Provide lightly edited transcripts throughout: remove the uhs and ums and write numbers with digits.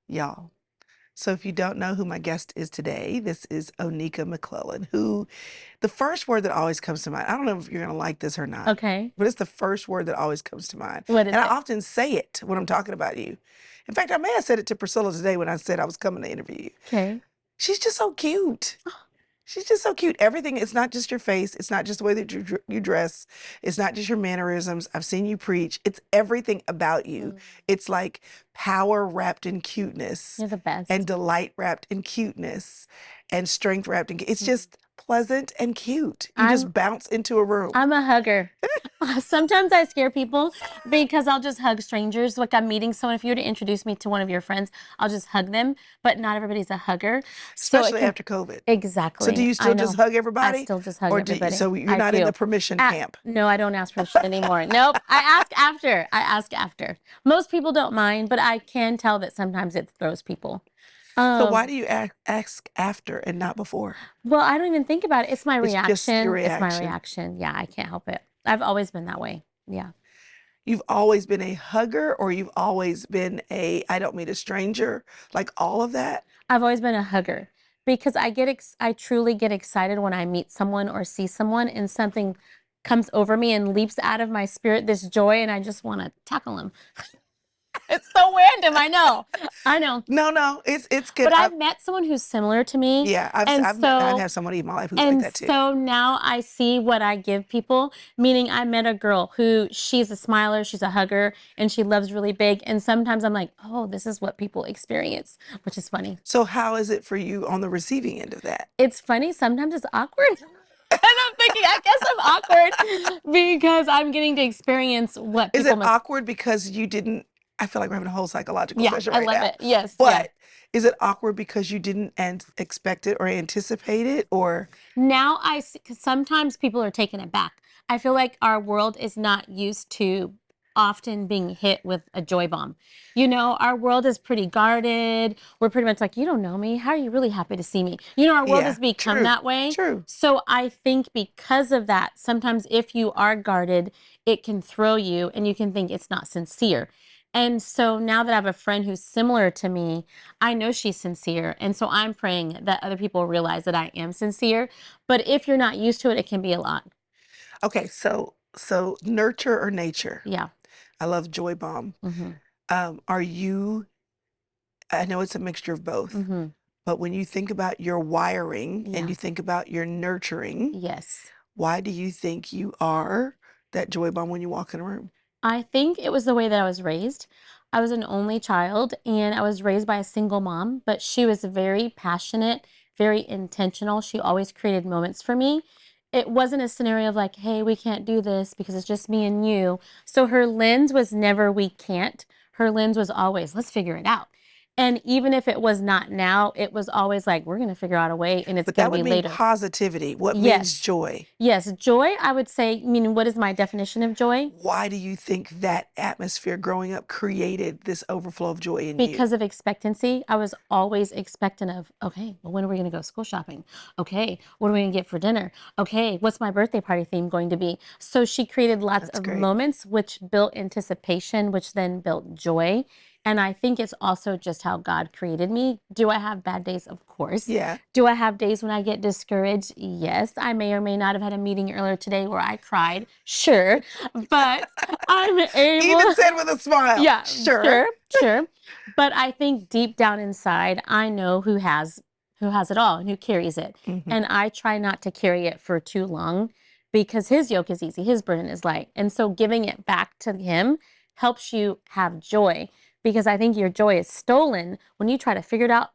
y'all. So if you don't know who my guest is today, this is Oneka McClellan, who the first word that always comes to mind, I don't know if you're going to like this or not, Okay. but it's the first word that always comes to mind. What is And I it? often say it when I'm talking about you. In fact, I may have said it to Priscilla today when I said I was coming to interview you. Okay. She's just so cute. She's just so cute. Everything, it's not just your face. It's not just the way that you dress. It's not just your mannerisms. I've seen you preach. It's everything about you. Mm. It's like power wrapped in cuteness You're the and best. delight wrapped in cuteness and strength wrapped in, it's Mm. just pleasant and cute. You I'm just bounce into a room. I'm a hugger. Sometimes I scare people because I'll just hug strangers. Like I'm meeting someone. If you were to introduce me to one of your friends, I'll just hug them. But not everybody's a hugger. So it Especially can after COVID. So do exactly. you I still just know. hug I everybody? still just hug Or everybody. so you're I not in the do. permission camp? No, I don't ask permission anymore. Nope. I ask after. I ask after. Most people don't mind, but I can tell that sometimes it throws people. So why Um, do you ask after and not before? well, I don't even think about it. It's my It's just your reaction. It's my reaction. reaction. Yeah, I can't help it. I've always been that way. Yeah. You've always been a hugger, or you've always been a I don't meet a stranger, like all of that? I've always been a hugger because I truly get excited when I meet someone or see someone and something comes over me and leaps out of my spirit, this joy, and I just want to tackle them. It's so random, I know. I know. No, it's good. But I've met someone who's similar to me. Yeah, And I've so had somebody in my life who's like and that too. so now I see what I give people, meaning I met a girl who she's a smiler, she's a hugger, and she loves really big. And sometimes I'm like, oh, this is what people experience, which is funny. So how is it for you on the receiving end of that? It's funny, sometimes it's awkward. And I'm thinking, I guess I'm awkward because I'm getting to experience what Is people it must. awkward because you didn't I feel like we're having a whole psychological Yeah, session I right love now. it. Yes, yeah. But is it awkward because you didn't expect it or anticipate it or Now I see, because sometimes people are taken aback. I feel like our world is not used to often being hit with a joy bomb. You know, our world is pretty guarded. We're pretty much like, you don't know me. How are you really happy to see me? You know, our world yeah, has become true. that way. True. So I think because of that, sometimes if you are guarded, it can throw you and you can think it's not sincere. And so now that I have a friend who's similar to me, I know she's sincere. And so I'm praying that other people realize that I am sincere. But if you're not used to it, it can be a lot. Okay, so nurture or nature? Yeah. I love Joy Bomb. Mm-hmm. Are you I know it's a mixture of both, Mm-hmm. but when you think about your wiring and Yeah. you think about your nurturing, Yes. why do you think you are that joy bomb when you walk in a room? I think it was the way that I was raised. I was an only child and I was raised by a single mom, but she was very passionate, very intentional. She always created moments for me. It wasn't a scenario of like, hey, we can't do this because it's just me and you. So her lens was never, we can't. Her lens was always, let's figure it out. And even if it was not now, it was always like, we're going to figure out a way and it's But going that to be would mean later. positivity. What means Yes. joy? Yes. Joy, I would say, meaning, what is my definition of joy? Why do you think that atmosphere growing up created this overflow of joy in you? Because of expectancy, I was always expectant of, okay, well, when are we going to go school shopping? Okay, what are we going to get for dinner? Okay, what's my birthday party theme going to be? So she created lots That's of great. moments, which built anticipation, which then built joy. And I think it's also just how God created me. Do I have bad days? Of course. Yeah. Do I have days when I get discouraged? Yes. I may or may not have had a meeting earlier today where I cried. Sure. But I'm Even able. said with a smile. Yeah, Sure. sure. But I think deep down inside, I know who has it all and who carries it. Mhm. And I try not to carry it for too long because his yoke is easy, his burden is light. And so giving it back to him helps you have joy because I think your joy is stolen when you try to figure it out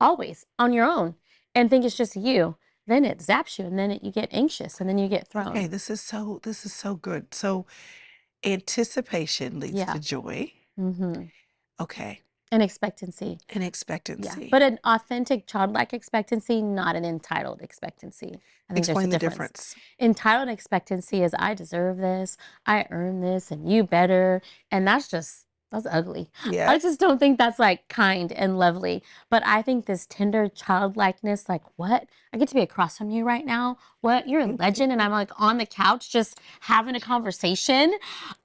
always on your own and think it's just you. Then it zaps you and then you get anxious and then you get thrown. Okay, this is so good. So anticipation leads Yeah. to joy. Mm-hmm. Okay. And expectancy. And Yeah, expectancy. but an authentic childlike expectancy, not an entitled expectancy. I think there's a Explain the difference. difference. Entitled expectancy is I deserve this, I earn this, and you better. And that's just That's ugly. Yeah. I just don't think that's like kind and lovely. But I think this tender childlikeness, like, what? I get to be across from you right now. What? You're a legend. And I'm like on the couch just having a conversation,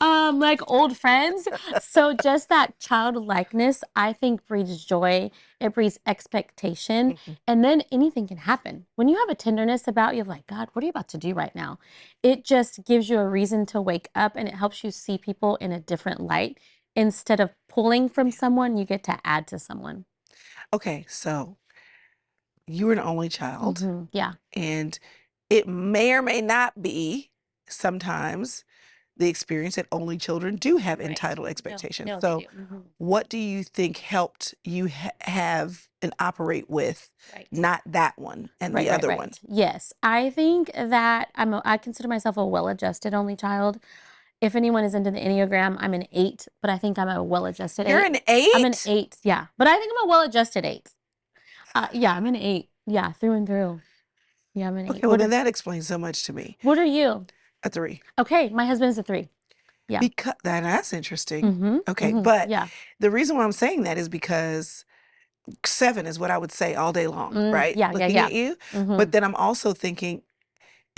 like old friends. So just that childlikeness, I think breeds joy. It breeds expectation. Mhm. And then anything can happen. When you have a tenderness about you, like, God, what are you about to do right now? It just gives you a reason to wake up and it helps you see people in a different light. Instead of pulling from someone, you get to add to someone. Okay, so you were an only child, Yeah. and it may or may not be sometimes the experience that only children do have Right. entitled expectations. No, they So, do. what do you think helped you have and operate with Right. not that one and Right, the right, other right. one? Yes, I think that I consider myself a well-adjusted only child. If anyone is into the Enneagram, I'm an 8, but I think I'm a well-adjusted You're 8. an I'm an 8? 8, yeah, but I think I'm a well-adjusted 8. Yeah, I'm an 8. Yeah, through and through. Yeah, I'm an 8. Okay, well, then that explains so much to me. What are you? A 3. Okay, my husband is a 3. Yeah. Because that's interesting. Okay, Mhm. but Yeah. the reason why I'm saying that is because 7 is what I would say all day long, right? Yeah, yeah, Looking yeah. at you. But Mhm. then I'm also thinking,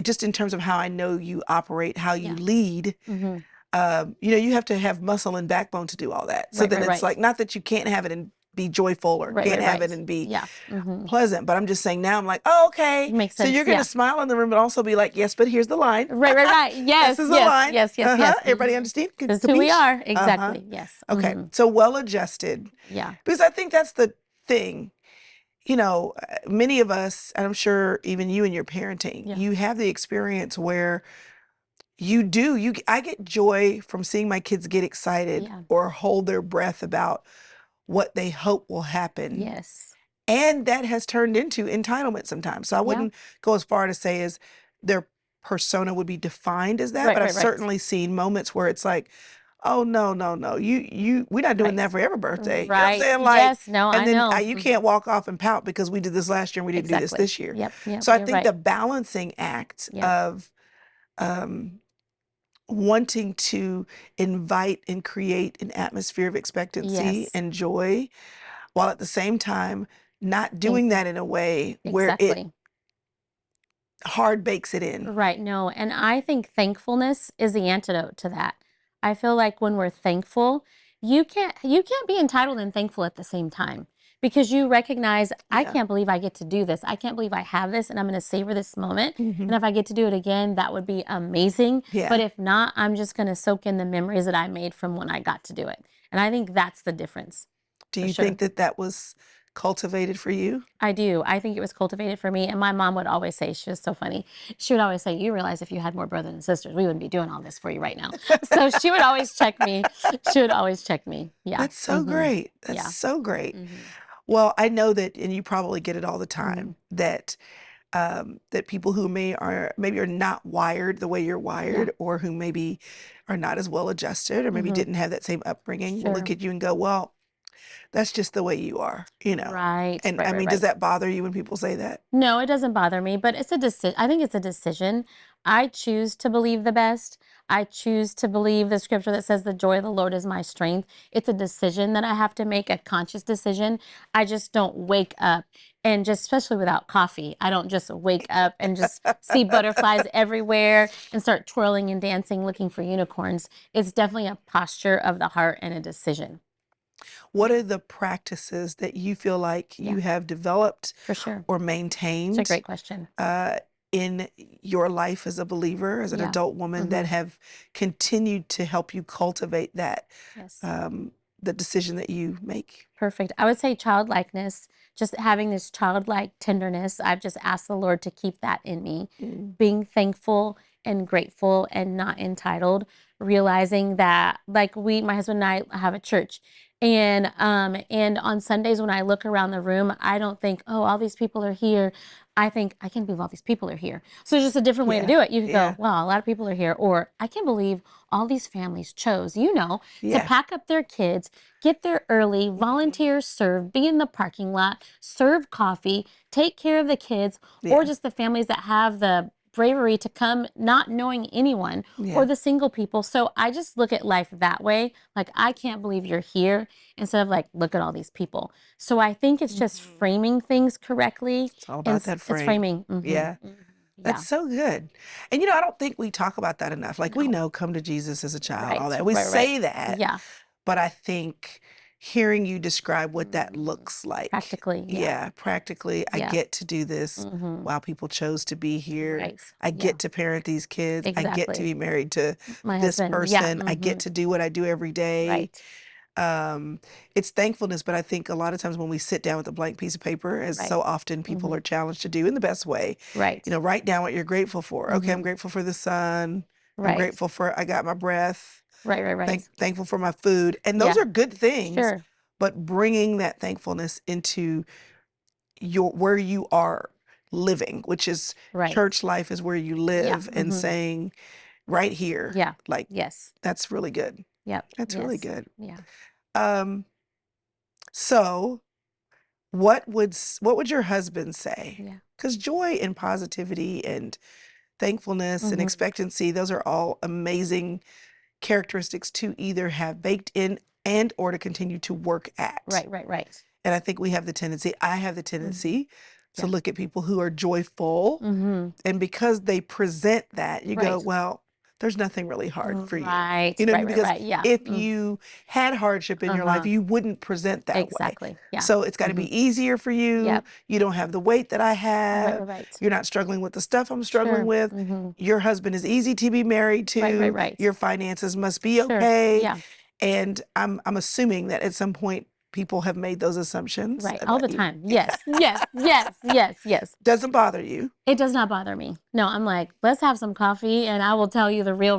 just in terms of how I know you operate, how you Yeah. lead, Mhm. you have to have muscle and backbone to do all that. So Right, then right, it's right. like, not that you can't have it and be joyful or Right, can't right, have it right. and be Yeah. Mhm. pleasant, but I'm just saying now I'm like, oh, okay. Makes So you're sense. going to Yeah. smile in the room, but also be like, yes, but here's the line. Right, right, right. This Yes, is a yes, line. yes, yes, yes. Everybody understand? This is who we Capiche? are. Exactly. Yes. Okay. So well adjusted. Yeah. Because I think that's the thing. Many of us, and I'm sure even you in your parenting, Yeah. you have the experience where I get joy from seeing my kids get excited Yeah. or hold their breath about what they hope will happen. Yes. And that has turned into entitlement sometimes. So I Yeah. wouldn't go as far to say as their persona would be defined as that, Right, but I've right, right. certainly seen moments where it's like, oh no, no, no, we're not doing Right. that for every birthday. You know what I'm Right. saying? Like, Yes. No, and I then know. you can't walk off and pout because we did this last year and we didn't do this Exactly. this year. Yep. Yep. So I You're think right. the balancing act Yep. of um, wanting to invite and create an atmosphere of expectancy Yes. and joy, while at the same time not doing that in a way where it Exactly. hard bakes it in. Right. No. And I think thankfulness is the antidote to that. I feel like when we're thankful, you can't be entitled and thankful at the same time because you recognize, I Yeah. can't believe I get to do this. I can't believe I have this and I'm going to savor this moment. Mhm. And if I get to do it again, that would be amazing. Yeah. But if not, I'm just going to soak in the memories that I made from when I got to do it. And I think that's the difference. Do For you sure. think that was cultivated for you? I do. I think it was cultivated for me. And my mom would always say, she was so funny. She would always say, you realize if you had more brothers and sisters, we wouldn't be doing all this for you right now. So she would always check me. She would always check me. Yeah. That's so great. That's Yeah. so great. Well, I know that, and you probably get it all the time, that that people who maybe are not wired the way you're wired, or who maybe are not as well adjusted, or maybe didn't have that same upbringing, will look Sure. at you and go, well, that's just the way you are, Right. And Right, I right, mean, does right. that bother you when people say that? No, it doesn't bother me, but it's a decision. I think it's a decision. I choose to believe the best. I choose to believe the scripture that says the joy of the Lord is my strength. It's a decision that I have to make, a conscious decision. I just don't wake up and just, especially without coffee, I don't just wake up and just see butterflies everywhere and start twirling and dancing looking for unicorns. It's definitely a posture of the heart and a decision. What are the practices that you feel like Yeah. you have developed For sure. or It's a maintained great question. in your life as a believer, as an Yeah. adult woman, that have continued to help you cultivate that, Yes. the decision that you make? Perfect. I would say childlikeness, just having this childlike tenderness. I've just asked the Lord to keep that in me, being thankful and grateful and not entitled, realizing that like my husband and I have a church. And on Sundays when I look around the room, I don't think, oh, all these people are here. I think I can't believe all these people are here. So it's just a different way to do it. You could go, wow, a lot of people are here. Or I can't believe all these families chose, to pack up their kids, get there early, volunteer, serve, be in the parking lot, serve coffee, take care of the kids, or just the families that have the bravery to come not knowing anyone or Yeah. the single people. So I just look at life that way. Like, I can't believe you're here, instead of like, look at all these people. So I think it's just Mhm. framing things correctly. It's all And about that it's frame. framing. Yeah. That's Yeah. so good. And I don't think we talk about that enough. Like, we No. know come to Jesus as a child, all Right. that. We Right. say that, Yeah. but I think hearing you describe what that Mhm. looks like, Practically. Yeah. yeah, practically, I Yeah. get to do this Mm-hmm. while people chose to be here. Right. I Yeah. get to parent these kids. I get to Exactly. be married to My this husband. Yeah. person. I get to do what I do every day. Right. um it's thankfulness, but I think a lot of times when we sit down with a blank piece of paper, as Right. so often people are challenged to do in the best way, Right. write down what you're grateful for. Okay, I'm grateful for the sun. I'm Right. grateful for I got my breath. Right. Thankful for my food, and those Yeah. are good things, Sure. but bringing that thankfulness into your where you are living, which is Right. church life, is where you Yeah. live, and saying right here, Yeah. like, Yes. that's really good. Yep. That's really Yes. good. Yeah. um so what would your husband say? Yeah. Because joy and positivity and thankfulness and Mm-hmm. expectancy, those are all amazing characteristics to either have baked in and or to continue to work at. Right. And I think I have the Mm-hmm. tendency to Yeah. look at people who are joyful, Mm-hmm. and because they present that, you go, Right. well, there's nothing really hard for you. Right. You know what I mean? Because Right. Yeah. if you had hardship in your life, Uh-huh. you wouldn't present that way. Exactly. Yeah. So it's got to Mm-hmm. be easier for you. Yep. You don't have the weight that I have. Right. You're not struggling with the stuff I'm struggling Sure. with. Mm-hmm. Your husband is easy to be married to. Right. Your finances must be Sure. okay. Yeah. And I'm assuming that at some point people have made those assumptions Right. All about the you. time. Yes. Doesn't bother you. It does not bother me. No, I'm like, let's have some coffee and I will tell you the real,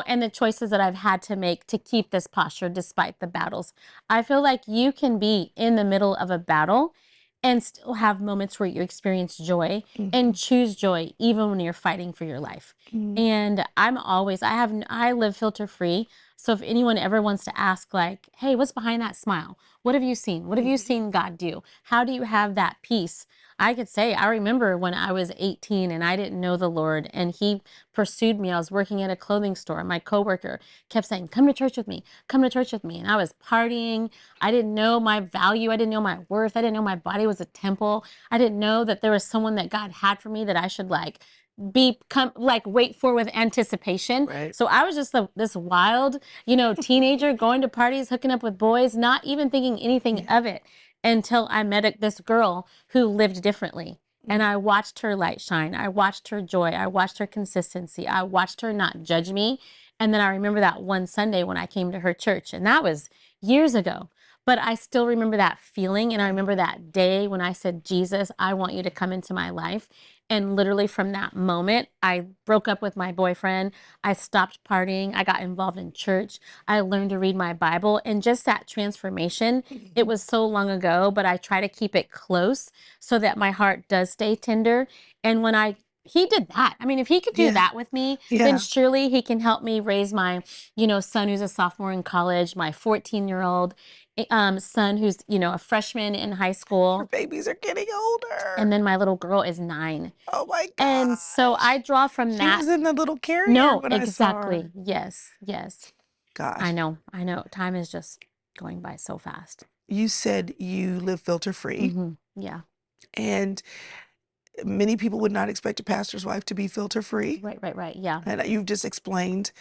and the choices that I've had to make to keep this posture despite the battles. I feel like you can be in the middle of a battle and still have moments where you experience joy and Mhm. choose joy even when you're fighting for your life. Mm. And I live filter free. So if anyone ever wants to ask, like, hey, what's behind that smile? What have you seen? What have you Mhm. seen God do? How do you have that peace? I could say, I remember when I was 18 and I didn't know the Lord, and He pursued me. I was working at a clothing store, and my coworker kept saying, come to church with me, come to church with me. And I was partying. I didn't know my value. I didn't know my worth. I didn't know my body was a temple. I didn't know that there was someone that God had for me that I should wait for with anticipation. Right. So I was just this wild, teenager going to parties, hooking up with boys, not even thinking anything Yeah. of it, until I met this girl who lived differently. And Mm. I watched her light shine. I watched her joy. I watched her consistency. I watched her not judge me. And then I remember that one Sunday when I came to her church, and that was years ago. But I still remember that feeling. And I remember that day when I said, Jesus, I want you to come into my life. And literally from that moment, I broke up with my boyfriend. I stopped partying. I got involved in church. I learned to read my Bible. And just that transformation, it Mhm. was so long ago, but I try to keep it close so that my heart does stay tender. And he did that. I mean, if he could do Yeah. that with me, then Yeah. surely he can help me raise my, son who's a sophomore in college, my 14-year-old son who's, a freshman in high Your school. babies are getting older. And then my little girl is 9. Oh my And so I gosh. draw from She that. was in the little carrier No, when I saw her. exactly. Yes. I Gosh. know. I know. Time is just going by so fast. You said you live filter free, Yeah. and many people would not expect a pastor's wife to be filter free. Right. Yeah. And you've just explained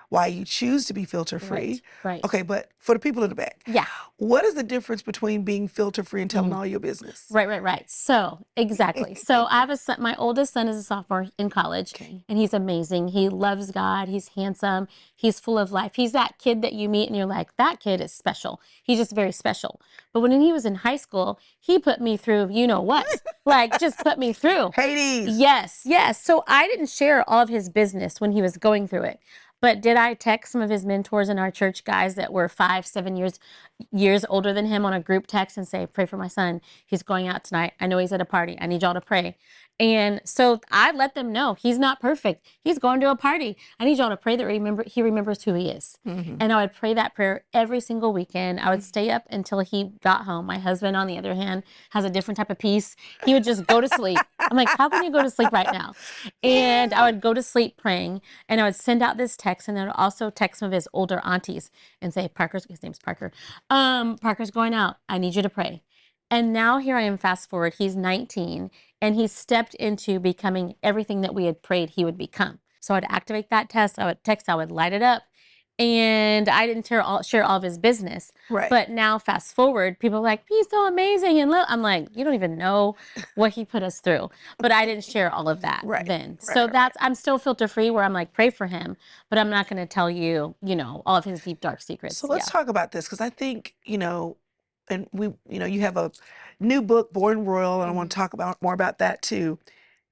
why you choose to be filter free. Right. Okay, but for the people in the back, Yeah. what is the difference between being filter free and telling Mhm. all your business? Right. So, exactly. So, I have a son. My oldest son is a sophomore in college, Okay. and he's amazing. He loves God. He's handsome. He's full of life. He's that kid that you meet and you're like, that kid is special. He's just very special. But when he was in high school, he put me through, what? Like, just put me through. Hades. Yes. So, I didn't share all of his business when he was going through it. But did I text some of his mentors in our church, guys that were 5, 7 years older than him, on a group text and say, pray for my son. He's going out tonight. I know he's at a party. I need y'all to pray. And so I let them know he's not perfect. He's going to a party. I need y'all to pray that he remembers who he is. Mm-hmm. And I would pray that prayer every single weekend. I would stay up until he got home. My husband, on the other hand, has a different type of peace. He would just go to sleep. I'm like, how can you go to sleep right now? And I would go to sleep praying, and I would send out this text, and I would also text some of his older aunties and say, his name's Parker. Parker's going out. I need you to pray. And now here I am, fast forward, he's 19, and he stepped into becoming everything that we had prayed he would become. So I'd activate that test, I would light it up. And I didn't share all of his business. Right. But now fast forward, people are like, he's so amazing. And I'm like, you don't even know what he put us through. But I didn't share all of that Right. then. Right, So right. I'm still filter free, where I'm like, pray for him, but I'm not going to tell you, all of his deep, dark secrets. So let's talk about this, because I think, and you have a new book, Born Royal, and I want to talk more about that too.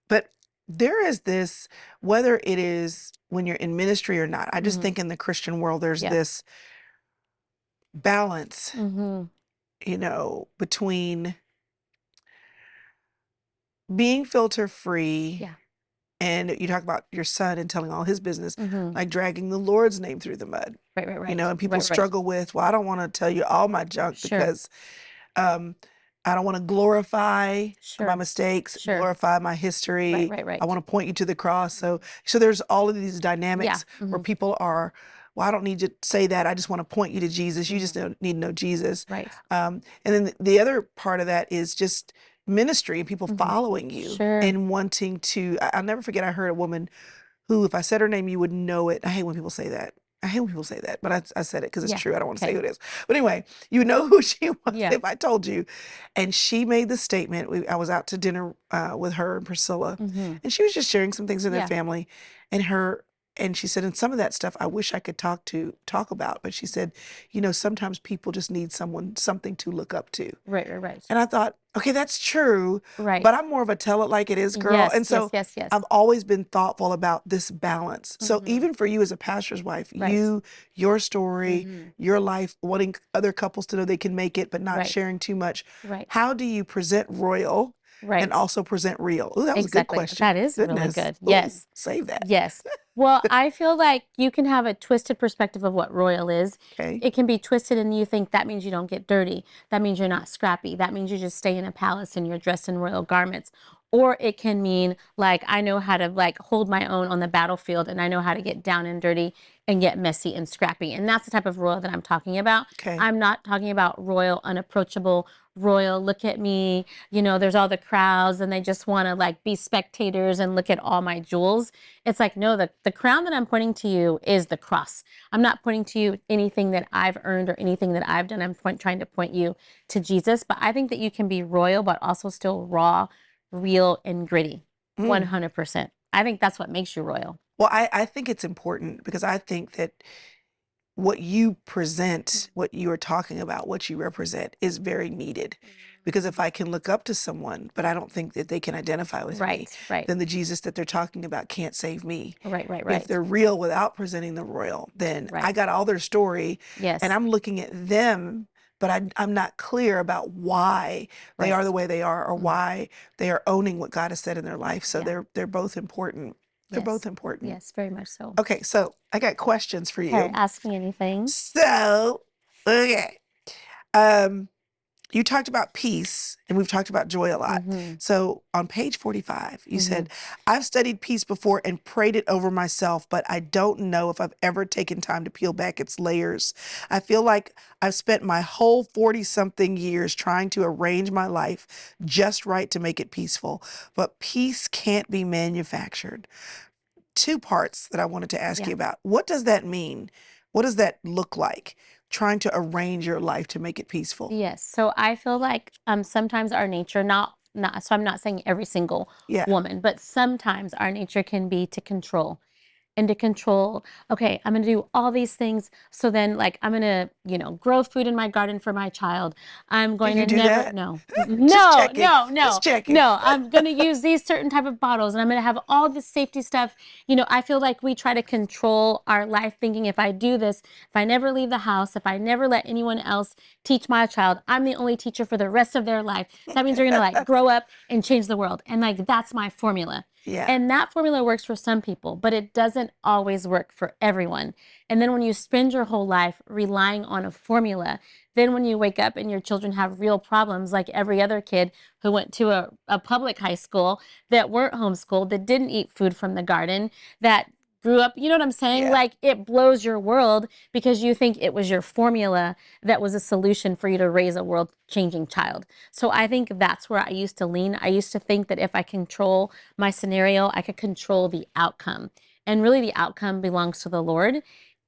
But there is this, whether it is when you're in ministry or not, I just think in the Christian world, there's this balance, between being filter free. And you talk about your son and telling all his business, like dragging the Lord's name through the mud. Right. And people struggle with, well, I don't want to tell you all my junk because I don't want to glorify my mistakes, glorify my history. Right. I want to point you to the cross. So there's all of these dynamics where people are, well, I don't need to say that. I just want to point you to Jesus. You just need to know Jesus. Right. And then the other part of that is just ministry and people following you and wanting to. I'll never forget, I heard a woman who, if I said her name, you would know it. I hate when people say that. But I said it because it's true. I don't want to say who it is. But anyway, you know who she was if I told you. And she made the statement. I was out to dinner with her and Priscilla, and she was just sharing some things in their family. And she said, and some of that stuff I wish I could talk about. But she said, sometimes people just need something to look up to. Right. And I thought, okay, that's true. Right. But I'm more of a tell it like it is girl. And so yes. I've always been thoughtful about this balance. So even for you as a pastor's wife, your story, your life, wanting other couples to know they can make it, but not sharing too much. Right. How do you present royal and also present real? Ooh, that was a good question. That is really good. Ooh, Yes. save that. Yes. Well, I feel like you can have a twisted perspective of what royal is. Okay. It can be twisted, and you think that means you don't get dirty. That means you're not scrappy. That means you just stay in a palace and you're dressed in royal garments. Or it can mean, like, I know how to hold my own on the battlefield, and I know how to get down and dirty and get messy and scrappy. And that's the type of royal that I'm talking about. Okay. I'm not talking about royal, unapproachable, royal, look at me, there's all the crowds and they just want to be spectators and look at all my jewels. It's like, no, the crown that I'm pointing to you is the cross. I'm not pointing to you anything that I've earned or anything that I've done. I'm trying to point you to Jesus. But I think that you can be royal, but also still raw, real, and gritty. 100%. I think that's what makes you royal. Well, I think it's important, because I think that what you present, what you are talking about, what you represent is very needed. Because if I can look up to someone, but I don't think that they can identify with me, then the Jesus that they're talking about can't save me. Right. If they're real without presenting the royal, then I got all their story, and I'm looking at them, but I'm not clear about why they are the way they are, or why they are owning what God has said in their life. So they're both important. They're both important. Yes, very much so. Okay, so I got questions for you. Okay, ask me anything. So, okay. You talked about peace, and we've talked about joy a lot. So on page 45, you said, I've studied peace before and prayed it over myself, but I don't know if I've ever taken time to peel back its layers. I feel like I've spent my whole 40-something years trying to arrange my life just right to make it peaceful, but peace can't be manufactured. Two parts that I wanted to ask you about. What does that mean? What does that look like? Trying to arrange your life to make it peaceful. Yes. So I feel like sometimes our nature, so I'm not saying every single woman, but sometimes our nature can be to control and to control, okay, I'm going to do all these things. So then like, I'm going to, grow food in my garden for my child. I'm Do going you to do never, that? no, Just no, checking. no, Just no, checking. no. I'm going to use these certain type of bottles and I'm going to have all this safety stuff. I feel like we try to control our life thinking if I do this, if I never leave the house, if I never let anyone else teach my child, I'm the only teacher for the rest of their life. That means they're going to like grow up and change the world. And like, that's my formula. Yeah. And that formula works for some people, but it doesn't always work for everyone. And then when you spend your whole life relying on a formula, then when you wake up and your children have real problems, like every other kid who went to a public high school that weren't homeschooled, that didn't eat food from the garden, that grew up, you know what I'm saying? Yeah. Like it blows your world because you think it was your formula that was a solution for you to raise a world changing child. So I think that's where I used to lean. I used to think that if I control my scenario, I could control the outcome. And really, the outcome belongs to the Lord.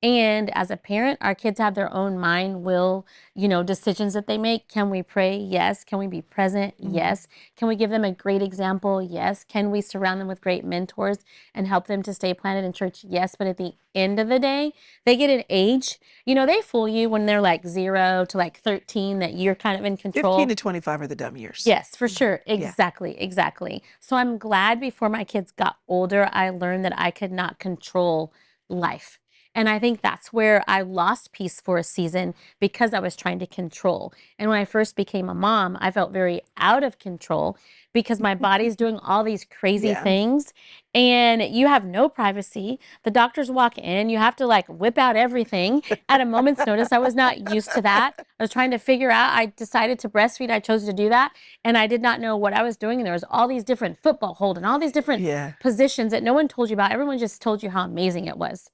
And as a parent, our kids have their own mind, will, decisions that they make. Can we pray? Yes. Can we be present? Yes. Can we give them a great example? Yes. Can we surround them with great mentors and help them to stay planted in church? Yes. But at the end of the day, they get an age, they fool you when they're like 0 to like 13 that you're kind of in 15 control. to 25 are the dumb years. Yes, for sure. Yeah. Exactly. Exactly. So I'm glad before my kids got older, I learned that I could not control life. And I think that's where I lost peace for a season because I was trying to control. And when I first became a mom, I felt very out of control because my body's doing all these crazy Yeah. things and you have no privacy. The doctors walk in, you have to like whip out everything at a moment's notice. I was not used to that. I was trying to figure out, I decided to breastfeed. I chose to do that. And I did not know what I was doing. And there was all these different football hold and all these different positions that no one told you about. Everyone just told you how amazing it was.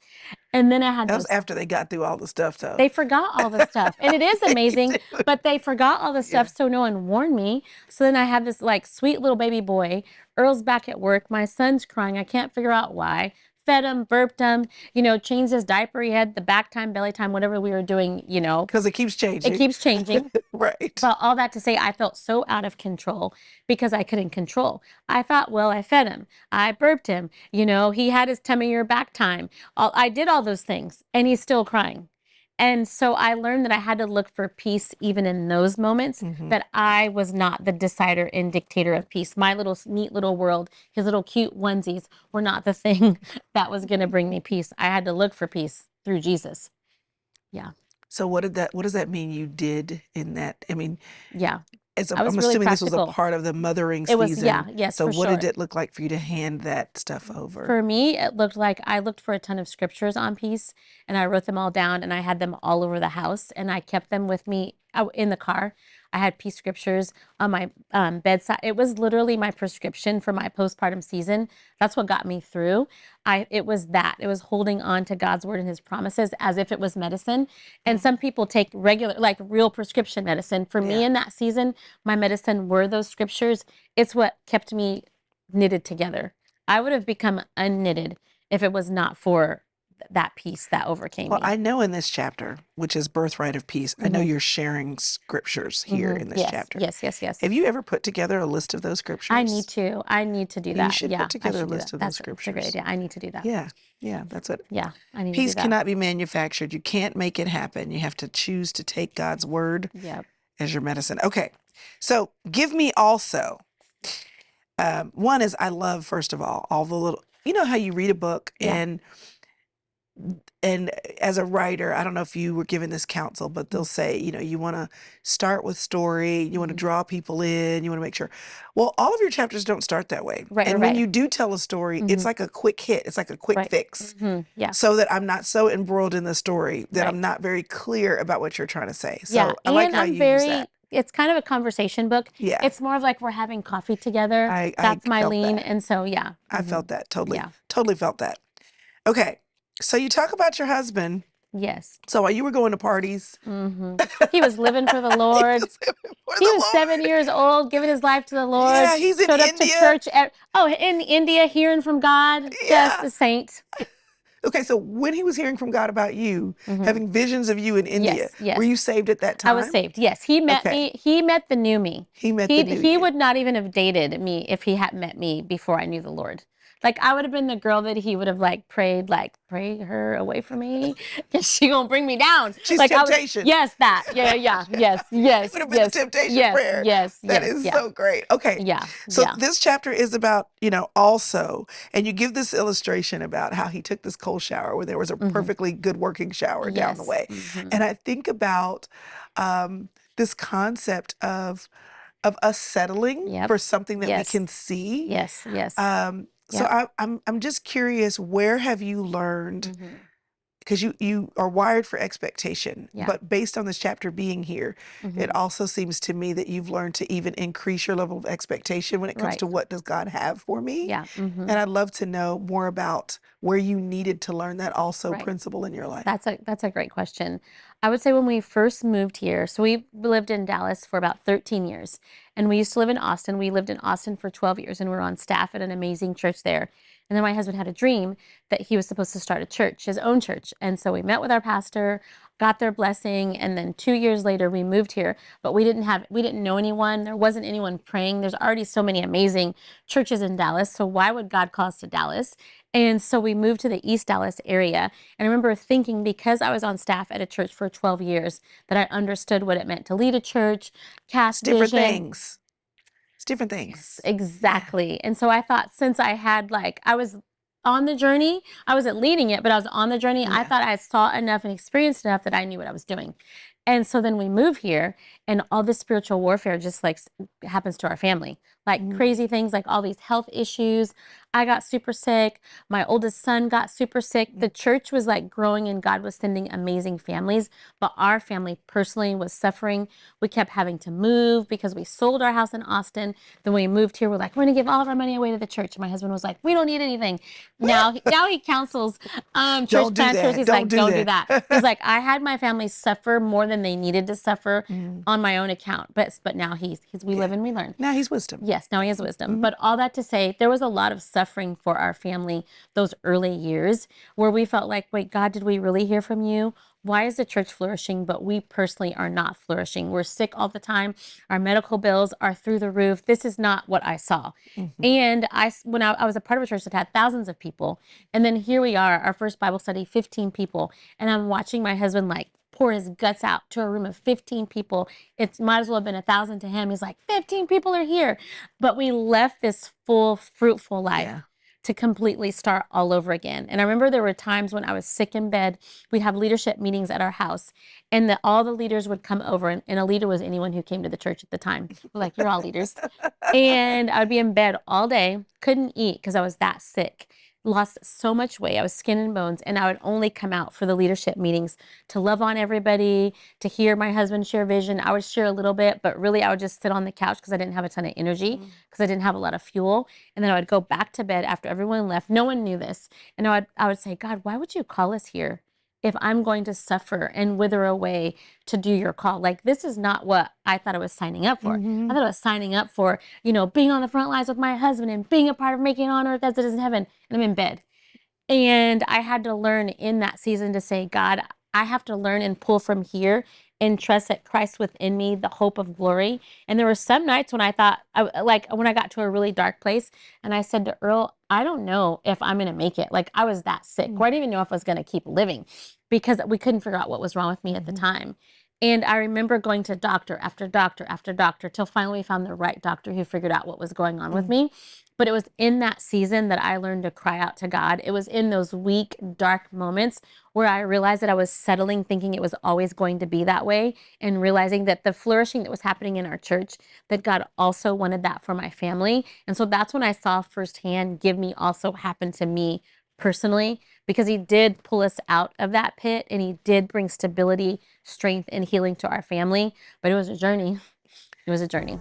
And then I had That was after they got through all the stuff, though. They forgot all the stuff. And it is amazing, but they forgot all the stuff, so no one warned me. So then I had this like sweet little baby boy. Earl's back at work. My son's crying. I can't figure out why. Fed him, burped him, changed his diaper. He had the back time, belly time, whatever we were doing, Because it keeps changing. It keeps changing. Right. But all that to say, I felt so out of control because I couldn't control. I thought, well, I fed him. I burped him. He had his tummy or back time. I did all those things and he's still crying. And so I learned that I had to look for peace even in those moments, that I was not the decider and dictator of peace. My little neat little world, his little cute onesies were not the thing that was going to bring me peace. I had to look for peace through Jesus. Yeah. So what does that mean you did in that? I mean, yeah. I'm really assuming this was a practical. part of the mothering It was, season. yes, So for what sure. did it look like for you to hand that stuff over? For me, it looked like I looked for a ton of scriptures on peace and I wrote them all down and I had them all over the house and I kept them with me in the car. I had peace scriptures on my bedside. It was literally my prescription for my postpartum season. That's what got me through. It was holding on to God's word and his promises as if it was medicine. And some people take regular, like real prescription medicine. For me in that season, my medicine were those scriptures. It's what kept me knitted together. I would have become unknitted if it was not for that peace that overcame me. Well, I know in this chapter, which is Birthright of Peace, I know you're sharing scriptures here in this chapter. Yes. Have you ever put together a list of those scriptures? I need to. I need to do that. You should put together a list of those scriptures. That's a great idea. I need to do that. Yeah, that's what. Yeah, I need Peace to do that. cannot be manufactured. You can't make it happen. You have to choose to take God's word as your medicine. Okay, so give me also. One is I love, first of all the little, how you read a book and as a writer, I don't know if you were given this counsel, but they'll say, you want to start with story, you want to draw people in, you want to make sure. Well, all of your chapters don't start that way. Right, and right. when you do tell a story, it's like a quick hit. It's like a quick fix. Yeah. So that I'm not so embroiled in the story that I'm not very clear about what you're trying to say. So I like how you use that. It's kind of a conversation book. Yeah. It's more of like we're having coffee together. That's my lean. That. And so, I felt that totally. Yeah. Totally felt that. Okay. So you talk about your husband. Yes. So while you were going to parties. He was living for the Lord. He was 7 years old, giving his life to the Lord. Yeah, he's in India. Showed up to church. In India, hearing from God. Yeah. Just a saint. Okay, so when he was hearing from God about you, having visions of you in India, yes. were you saved at that time? I was saved, yes. He met me. He met the new me. He met the new He would not even have dated me if he hadn't met me before I knew the Lord. Like, I would have been the girl that he would have like prayed, like, pray her away from me, because she gonna bring me down. She's Like, I was, temptation. yes, that. Yeah, yeah, yes, It yes, would have been the yes, temptation yes, prayer. yes, That yes, is yeah, so great. Okay. yeah, So yeah. this chapter is about, also, and you give this illustration about how he took this cold shower where there was a Hmm. perfectly good working shower down the Yes. way. Hmm. And I think about this concept of us settling Yep. for something that we Yes. can see. Yes. Yes. So Yep. I'm just curious, where have you learned, Hmm. because you are wired for expectation, Yeah. but based on this chapter being here, it Hmm. also seems to me that you've learned to even increase your level of expectation when it comes to Right. what does God have for me. Yeah. Hmm. And I'd love to know more about where you needed to learn that also Right. principle in your life. That's a great question. I would say when we first moved here, so we lived in Dallas for about 13 years, and we used to live in Austin. We lived in Austin for 12 years, and we were on staff at an amazing church there. And then my husband had a dream that he was supposed to start a church, his own church. And so we met with our pastor, got their blessing, and then 2 years later we moved here. But we didn't know anyone. There wasn't anyone praying. There's already so many amazing churches in Dallas. So why would God call us to Dallas? And so we moved to the East Dallas area. And I remember thinking, because I was on staff at a church for 12 years, that I understood what it meant to lead a church, It's cast different vision. things. It's different Yes, things. Yeah. exactly. And so I thought, since I had like, I was on the journey, I wasn't leading it, but I was on the journey. I Yeah. thought I saw enough and experienced enough that I knew what I was doing. And so then we move here, and all this spiritual warfare just like happens to our family, like Mhm. crazy things, like all these health issues. I got super sick. My oldest son got super sick. The church was like growing, and God was sending amazing families, but our family personally was suffering. We kept having to move because we sold our house in Austin. Then we moved here. We're like, we're gonna give all of our money away to the church. My husband was like, we don't need anything. Now he counsels church Don't do planters. that. He's Don't like, do don't do that. that. He's like, I had my family suffer more than they needed to suffer Mm. on my own account. But now he's we Yeah. live and we learn. Now he's wisdom. Yes, now he has wisdom. Mhm. But all that to say, there was a lot of suffering for our family those early years, where we felt like, wait, God, did we really hear from you? Why is the church flourishing, but we personally are not flourishing? We're sick all the time. Our medical bills are through the roof. This is not what I saw. Mhm. And when I was a part of a church that had thousands of people, and then here we are, our first Bible study, 15 people, and I'm watching my husband like pour his guts out to a room of 15 people. It might as well have been 1,000 to him. He's like, 15 people are here. But we left this full, fruitful life Yeah. to completely start all over again. And I remember there were times when I was sick in bed. We'd have leadership meetings at our house, and all the leaders would come over, and a leader was anyone who came to the church at the time. We're like, you're all leaders. And I would be in bed all day, couldn't eat because I was that sick. Lost so much weight. I was skin and bones, and I would only come out for the leadership meetings to love on everybody, to hear my husband share vision. I would share a little bit, but really I would just sit on the couch because I didn't have a ton of energy, because I didn't have a lot of fuel. And then I would go back to bed after everyone left. No one knew this. And I would say, God, why would you call us here if I'm going to suffer and wither away to do your call? Like, this is not what I thought I was signing up for. Mhm. I thought I was signing up for, being on the front lines with my husband and being a part of making it on earth as it is in heaven. And I'm in bed. And I had to learn in that season to say, God, I have to learn and pull from here and trust that Christ within me, the hope of glory. And there were some nights when I thought, when I got to a really dark place, and I said to Earl, I don't know if I'm going to make it. Like, I was that sick, or I didn't even know if I was going to keep living, because we couldn't figure out what was wrong with me at the time. And I remember going to doctor after doctor after doctor till finally we found the right doctor who figured out what was going on with me. But it was in that season that I learned to cry out to God. It was in those weak, dark moments where I realized that I was settling, thinking it was always going to be that way, and realizing that the flourishing that was happening in our church, that God also wanted that for my family. And so that's when I saw firsthand give me also happened to me personally, because he did pull us out of that pit, and he did bring stability, strength, and healing to our family. But it was a journey. It was a journey.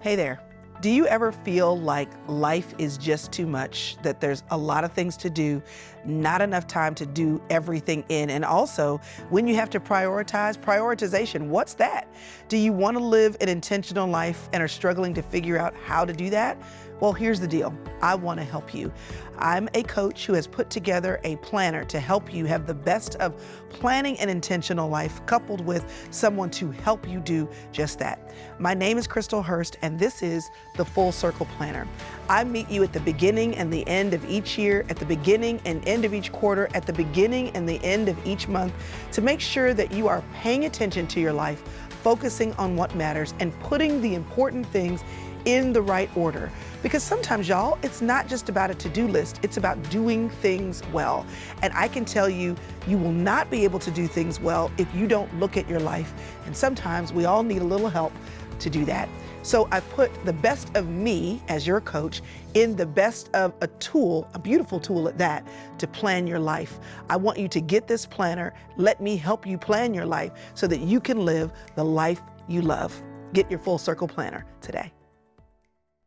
Hey there. Do you ever feel like life is just too much, that there's a lot of things to do, not enough time to do everything in? And also, when you have to prioritization, what's that? Do you want to live an intentional life and are struggling to figure out how to do that? Well, here's the deal. I want to help you. I'm a coach who has put together a planner to help you have the best of planning an intentional life, coupled with someone to help you do just that. My name is Chrystal Hurst, and this is the Full Circle Planner. I meet you at the beginning and the end of each year, at the beginning and end of each quarter, at the beginning and the end of each month, to make sure that you are paying attention to your life, focusing on what matters, and putting the important things in the right order. Because sometimes, y'all, it's not just about a to-do list, it's about doing things well. And I can tell you, you will not be able to do things well if you don't look at your life. And sometimes we all need a little help to do that. So I put the best of me as your coach in the best of a tool, a beautiful tool at that, to plan your life. I want you to get this planner. Let me help you plan your life so that you can live the life you love. Get your Full Circle Planner today.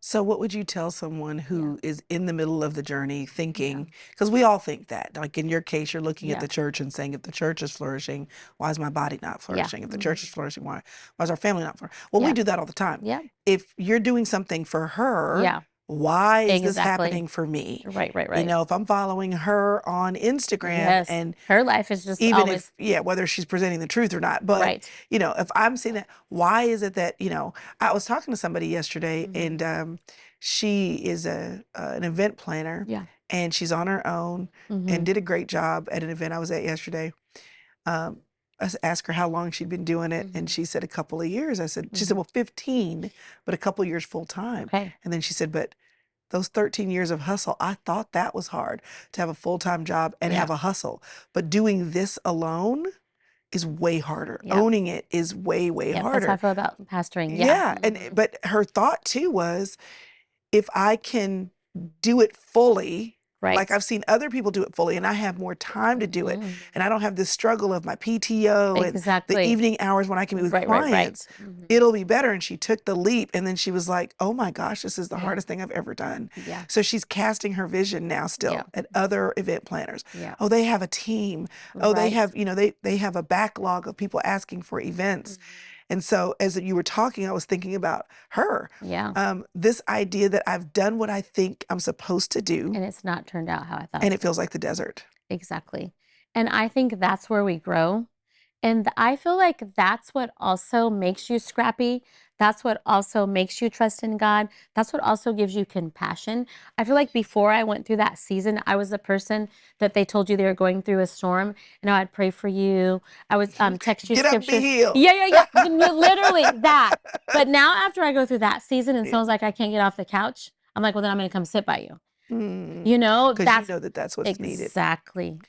So what would you tell someone who is in the middle of the journey thinking, because we all think that, like in your case, you're looking at the church and saying, if the church is flourishing, why is my body not flourishing? If the church is flourishing, why is our family not flourishing? Well, we do that all the time. If you're doing something for her, why is this happening for me? Right. You know, if I'm following her on Instagram and her life is just even always, if, whether she's presenting the truth or not, but, you know, if I'm seeing that, why is it that, you know, I was talking to somebody yesterday and she is an event planner and she's on her own and did a great job at an event I was at yesterday. I asked her how long she'd been doing it and she said a couple of years. She said, well, 15, but a couple of years full time. And then she said, but those 13 years of hustle, I thought that was hard to have a full-time job and have a hustle. But doing this alone is way harder. Owning it is way, way harder. That's how I feel about pastoring. But her thought too was, if I can do it fully, like I've seen other people do it fully, and I have more time to do it, and I don't have this struggle of my PTO and the evening hours when I can be with clients, it'll be better. And she took the leap, and then she was like, oh my gosh, this is the hardest thing I've ever done. So she's casting her vision now still at other event planners. Oh, they have a team. Oh, they have, you know, they have a backlog of people asking for events. And so as you were talking, I was thinking about her. This idea that I've done what I think I'm supposed to do. And it's not turned out how I thought. And it feels like the desert. Exactly. And I think that's where we grow. And I feel like that's what also makes you scrappy. That's what also makes you trust in God. That's what also gives you compassion. I feel like before I went through that season, I was the person that they told you they were going through a storm, and I'd pray for you. I would text you Get scriptures. Up, be healed. Literally that. But now after I go through that season and someone's like, I can't get off the couch, I'm like, well, then I'm going to come sit by you. You know, because you know that's what's needed.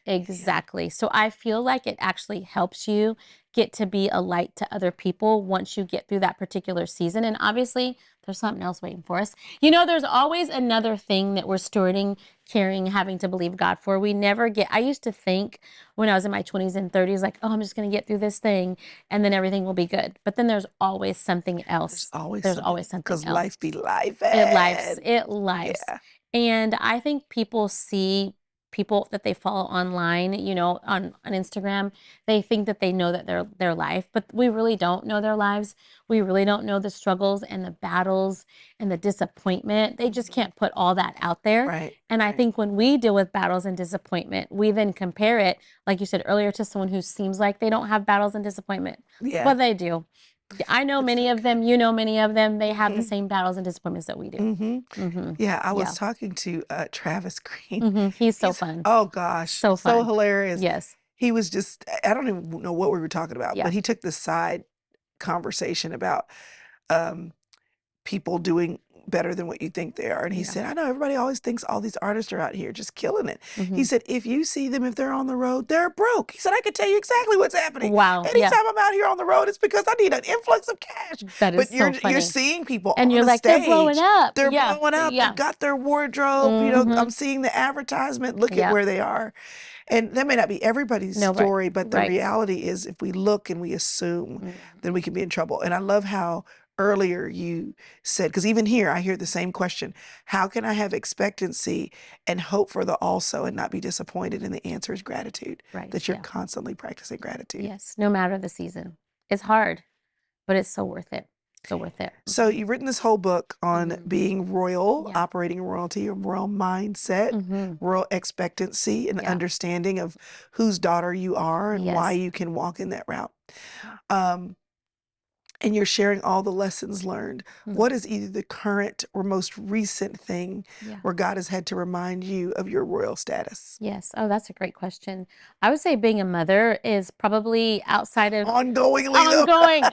Exactly. So I feel like it actually helps you get to be a light to other people once you get through that particular season. And obviously there's something else waiting for us. You know, there's always another thing that we're stewarding, carrying, having to believe God for. We never get, I used to think when I was in my 20s and 30s, like, oh, I'm just going to get through this thing and then everything will be good. But then there's always something else. There's always something else. Because life be life. It lives. Yeah. And I think people see people that they follow online, you know, on Instagram, they think that they know that their life, but we really don't know their lives. We really don't know the struggles and the battles and the disappointment. They just can't put all that out there. And I think when we deal with battles and disappointment, we then compare it, like you said earlier, to someone who seems like they don't have battles and disappointment. But they do. I know many of them, you know many of them, they have the same battles and disappointments that we do. Yeah, I was talking to Travis Green. He's so fun. Oh gosh, so fun. So hilarious. Yes. He was just, I don't even know what we were talking about, but he took this side conversation about people doing better than what you think they are. And he said, I know everybody always thinks all these artists are out here just killing it. He said, if you see them, if they're on the road, they're broke. He said, I can tell you exactly what's happening. Wow. Anytime I'm out here on the road, it's because I need an influx of cash. That is so funny. You're seeing people and on you're the like, stage. they're blowing up. They're blowing up. They got their wardrobe. You know, I'm seeing the advertisement. Look at where they are. And that may not be everybody's story, but the reality is if we look and we assume, then we can be in trouble. And I love how earlier you said, because even here I hear the same question, how can I have expectancy and hope for the also and not be disappointed? And the answer is gratitude, that you're constantly practicing gratitude. Yes, no matter the season. It's hard, but it's so worth it. So worth it. So you've written this whole book on being royal, operating royalty, a royal mindset, royal expectancy, and understanding of whose daughter you are and why you can walk in that route. and you're sharing all the lessons learned, what Mhm. is either the current or most recent thing Yeah. where God has had to remind you of your royal status? Yes. Oh, that's a great question. I would say being a mother is probably outside of Ongoingly, though.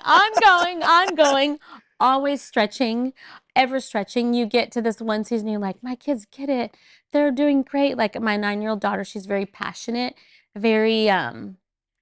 ongoing, always stretching, ever stretching. You get to this one season, you're like, my kids get it. They're doing great. Like my 9-year-old daughter, she's very passionate, very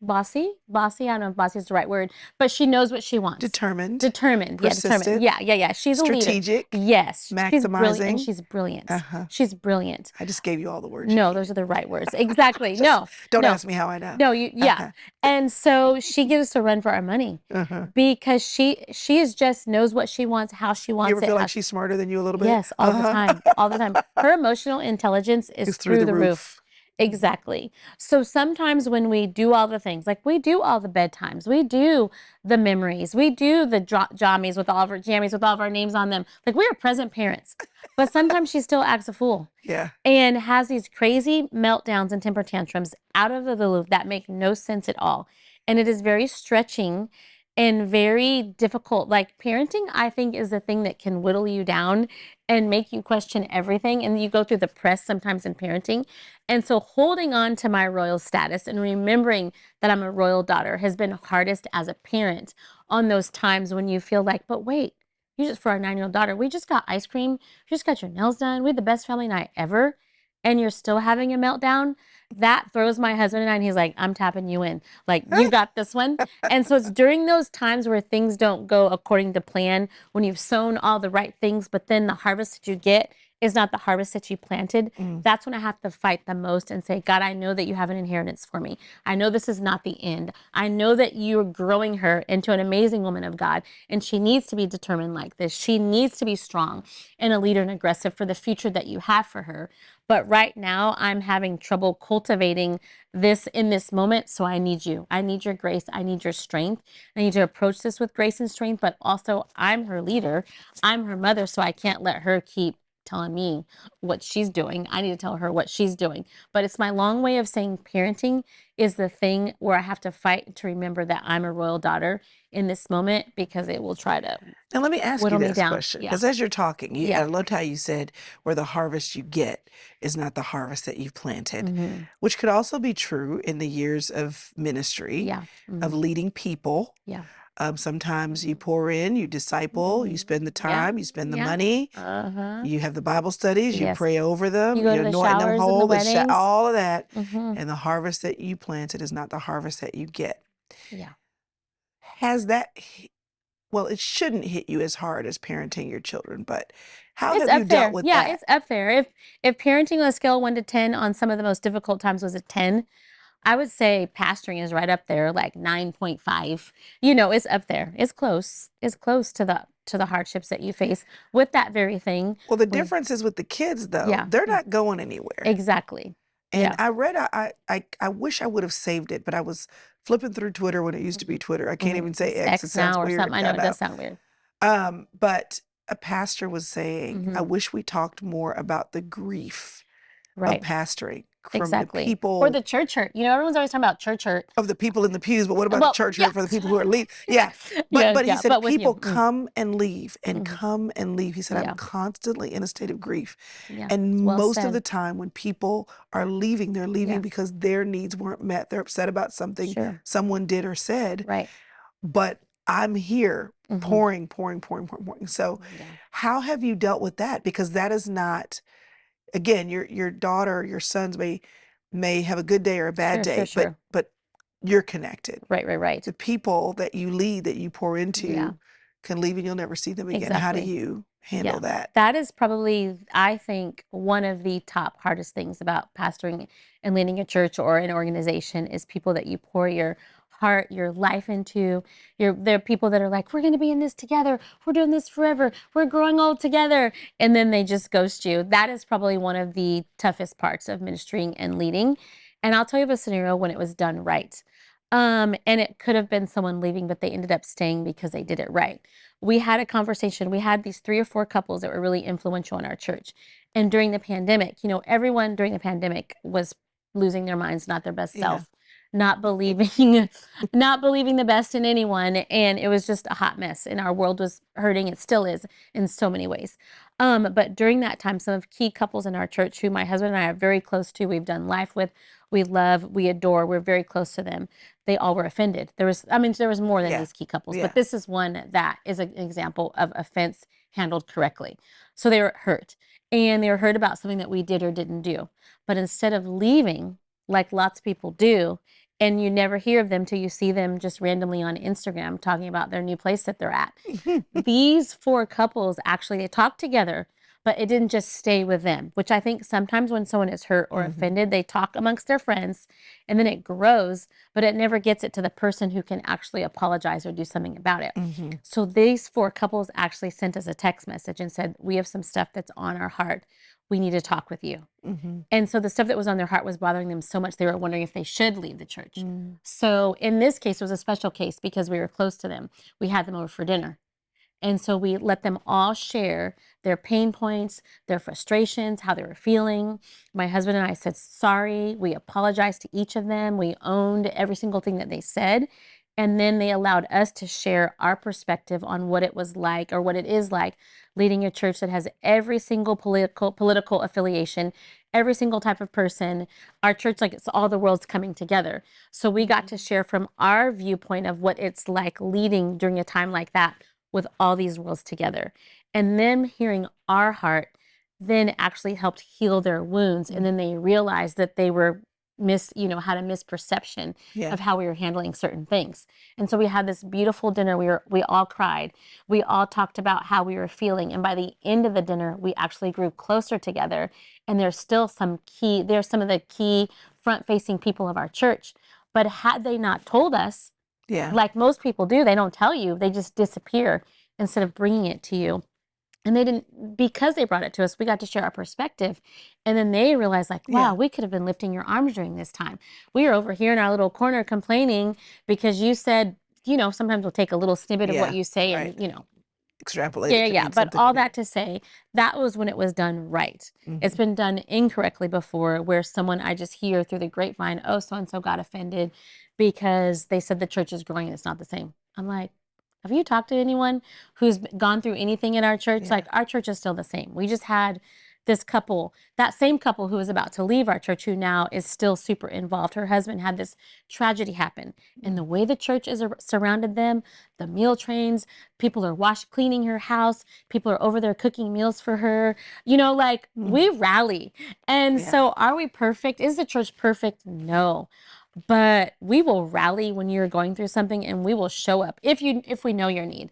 bossy. Bossy. I don't know if bossy is the right word, but she knows what she wants. Determined, Determined. Yeah, determined. persistent, Yeah, yeah, yeah. She's a leader. strategic, Yes. She's brilliant. And maximizing. she's brilliant. Uh-huh. She's brilliant. I just gave you all the words you No, those needed. are the right words. Exactly. Just No, don't no. ask me how I know. No, you yeah. Uh-huh. And so she gives us a run for our money Uh-huh. because she is just knows what she wants, how she You wants ever it, feel how like she's smarter than you a little bit? yes, all the Uh-huh. time, all the time. Her emotional intelligence is It's through through the the roof. roof. Exactly. So sometimes when we do all the things, like we do all the bedtimes, we do the memories, we do the jammies with all of our jammies with all of our names on them. Like we are present parents, but sometimes she still acts a fool Yeah. and has these crazy meltdowns and temper tantrums out of the blue that make no sense at all. And it is very stretching and very difficult. Like parenting, I think, is the thing that can whittle you down and make you question everything. And you go through the press sometimes in parenting. And so holding on to my royal status and remembering that I'm a royal daughter has been hardest as a parent on those times when you feel like, but wait, you just for our 9-year-old daughter, we just got ice cream, you just got your nails done, we had the best family night ever, and you're still having a meltdown. That throws my husband and I, and he's like, I'm tapping you in. Like, you got this one. And so it's during those times where things don't go according to plan, when you've sown all the right things, but then the harvest that you get is not the harvest that you planted. Mm. That's when I have to fight the most and say, God, I know that you have an inheritance for me. I know this is not the end. I know that you're growing her into an amazing woman of God, and she needs to be determined like this. She needs to be strong and a leader and aggressive for the future that you have for her. But right now, I'm having trouble cultivating this in this moment. So I need you. I need your grace. I need your strength. I need to approach this with grace and strength, but also I'm her leader. I'm her mother. So I can't let her keep telling me what she's doing. I need to tell her what she's doing. But it's my long way of saying parenting is the thing where I have to fight to remember that I'm a royal daughter in this moment because it will try to Now, let me ask you whittle me this down. question, Yeah. because as you're talking, I Yeah. loved how you said where the harvest you get is not the harvest that you've planted, Mm-hmm. which could also be true in the years of ministry, Yeah. of Mm-hmm. leading people. Yeah. Sometimes you pour in, you disciple, you spend the Yeah. time, you spend the Yeah. money, Uh-huh. you have the Bible studies, you Yes. pray over You them, go you to the anoint them showers and the whole, weddings. all of that. Mm-hmm. And the harvest that you planted is not the harvest that you get. Yeah. Has that, well, it shouldn't hit you as hard as parenting your children, but how It's have you up dealt there. with Yeah, that? it's up there. If parenting on a scale of 1 to 10 on some of the most difficult times was a 10, I would say pastoring is right up there, like 9.5. You know, it's up there. It's close. It's close to the hardships that you face with that very thing. Well, the When difference is with the kids, though, yeah, they're yeah, not going anywhere. exactly. And Yeah. I read, I wish I would have saved it, but I was flipping through Twitter when it used to be Mhm. Twitter. I can't Mhm. even say It's X. It X sounds now or something. weird. I I know it know. does sound weird. But a pastor was saying, I Mhm. wish we talked more about the grief of Right. pastoring from the Exactly. Or people the church hurt. You know, everyone's always talking about church hurt. of the people in the pews, but what about the Well, church yeah. hurt for the people who are leaving? Yeah. Yeah, But he yeah, said but with you. people come and leave and Mhm. come and leave. He said, I'm Yeah. constantly in a state of grief. Yeah. It's And well most of the said. time when people are leaving, they're leaving Yeah. because their needs weren't met. They're upset about something Sure. someone did or said. Right. But I'm here Mhm. pouring, pouring, pouring, pouring, pouring. So Yeah. how have you dealt with that? Because that is not, again, your daughter, your sons may have a good day or a bad Sure, sure, day, but sure. you're connected. Right, right, right. The people that you lead, that you pour Yeah. into, can leave and you'll never see them again. How do Exactly. you handle Yeah. that? That is probably, I think, one of the top hardest things about pastoring and leading a church or an organization is people that you pour your heart, your life into. There are people that are like, we're going to be in this together. We're doing this forever. We're growing old together. And then they just ghost you. That is probably one of the toughest parts of ministering and leading. And I'll tell you of a scenario when it was done right. And it could have been someone leaving, but they ended up staying because they did it right. We had a conversation. We had these 3 or 4 couples that were really influential in our church. And during the pandemic, you know, everyone during the pandemic was losing their minds, not their best Yeah. self. not believing, not believing the best in anyone. And it was just a hot mess. And our world was hurting. It still is in so many ways. But during that time, some of key couples in our church who my husband and I are very close to, we've done life with, we love, we adore, we're very close to them. They all were offended. There was more than Yeah. these key couples, Yeah. but this is one that is an example of offense handled correctly. So they were hurt, and they were hurt about something that we did or didn't do. But instead of leaving, like lots of people do, and you never hear of them till you see them just randomly on Instagram talking about their new place that they're at. These four couples actually, they talked together, but it didn't just stay with them, which I think sometimes when someone is hurt or offended, they talk amongst their friends and then it grows, but it never gets it to the person who can actually apologize or do something about it. So these four couples actually sent us a text message and said, we have some stuff that's on our heart. We need to talk with you. And so the stuff that was on their heart was bothering them so much, they were wondering if they should leave the church. So in this case, it was a special case because we were close to them. We had them over for dinner. And so we let them all share their pain points, their frustrations, how they were feeling. My husband and I said sorry. We apologized to each of them. We owned every single thing that they said. And then they allowed us to share our perspective on what it was like or what it is like leading a church that has every single political affiliation, every single type of person. Our church, like it's all the world's coming together. So we got to share from our viewpoint of what it's like leading during a time like that with all these worlds together. And them hearing our heart then actually helped heal their wounds. And then they realized that they were had a misperception Yeah. of how we were handling certain things. And so we had this beautiful dinner. We all cried. We all talked about how we were feeling. And by the end of the dinner, we actually grew closer together. And there's some of the key front-facing people of our church. But had they not told us, Yeah. like most people do, they don't tell you, they just disappear instead of bringing it to you. And they didn't, because they brought it to us, we got to share our perspective. And then they realized, like, wow, Yeah. we could have been lifting your arms during this time. We were over here in our little corner complaining because you said, sometimes we'll take a little snippet of what Yeah. you say Right. and, Extrapolate yeah, it yeah, to yeah. mean But something. all that to say, that was when it was done right. It's been done incorrectly before, where I just hear through the grapevine, oh, so and so got offended because they said the church is growing and it's not the same. I'm like, have you talked to anyone who's gone through anything in our church? Yeah. Like, our church is still the same. We just had this couple, that same couple who was about to leave our church, who now is still super involved. Her husband had this tragedy happen. And the way the church is surrounded them, the meal trains, people are cleaning her house, people are over there cooking meals for her. We rally. And Yeah. so are we perfect? Is the church perfect? No. But we will rally when you're going through something, and we will show up if we know your need.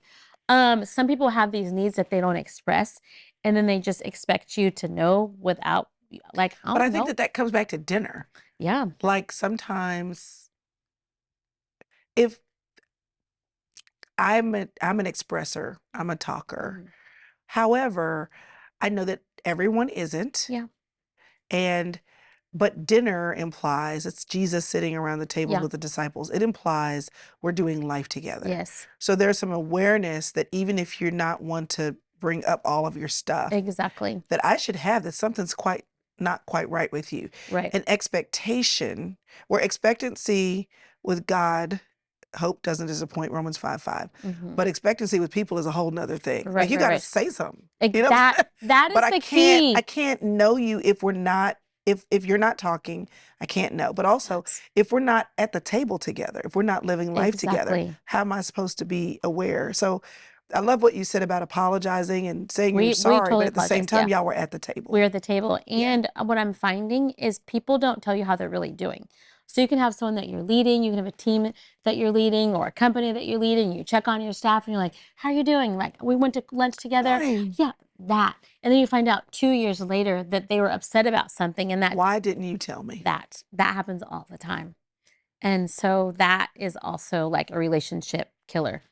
Some people have these needs that they don't express, and then they just expect you to know without, like, I But I don't think know. that comes back to dinner. Yeah. Like sometimes if I'm an expresser, I'm a talker. However, I know that everyone isn't. Yeah. But dinner implies it's Jesus sitting around the table Yeah. with the disciples. It implies we're doing life together. Yes. So there's some awareness that even if you're not one to bring up all of your stuff, Exactly. that I should have that something's not quite right with you. Right. An expectation, where expectancy with God, hope doesn't disappoint, Romans 5:5. But expectancy with people is a whole nother thing. Like Right. you Right. got to Right. say something. That But is the key. I can't know you if we're not, if you're not talking, I can't know. But also Yes. if we're not at the table together, if we're not living life together, Exactly. how am I supposed to be aware? So I love what you said about apologizing and saying you're We sorry, but totally at the same apologize. time, Yeah. y'all were at the table. We're at the table. Yeah. And what I'm finding is people don't tell you how they're really doing. So you can have someone that you're leading, you can have a team that you're leading or a company that you're leading, you check on your staff and you're like, how are you doing? Like, we went to lunch together. Fine. Yeah, that. And then you find out 2 years later that they were upset about something, and Why didn't you tell me? that happens all the time. And so that is also like a relationship killer,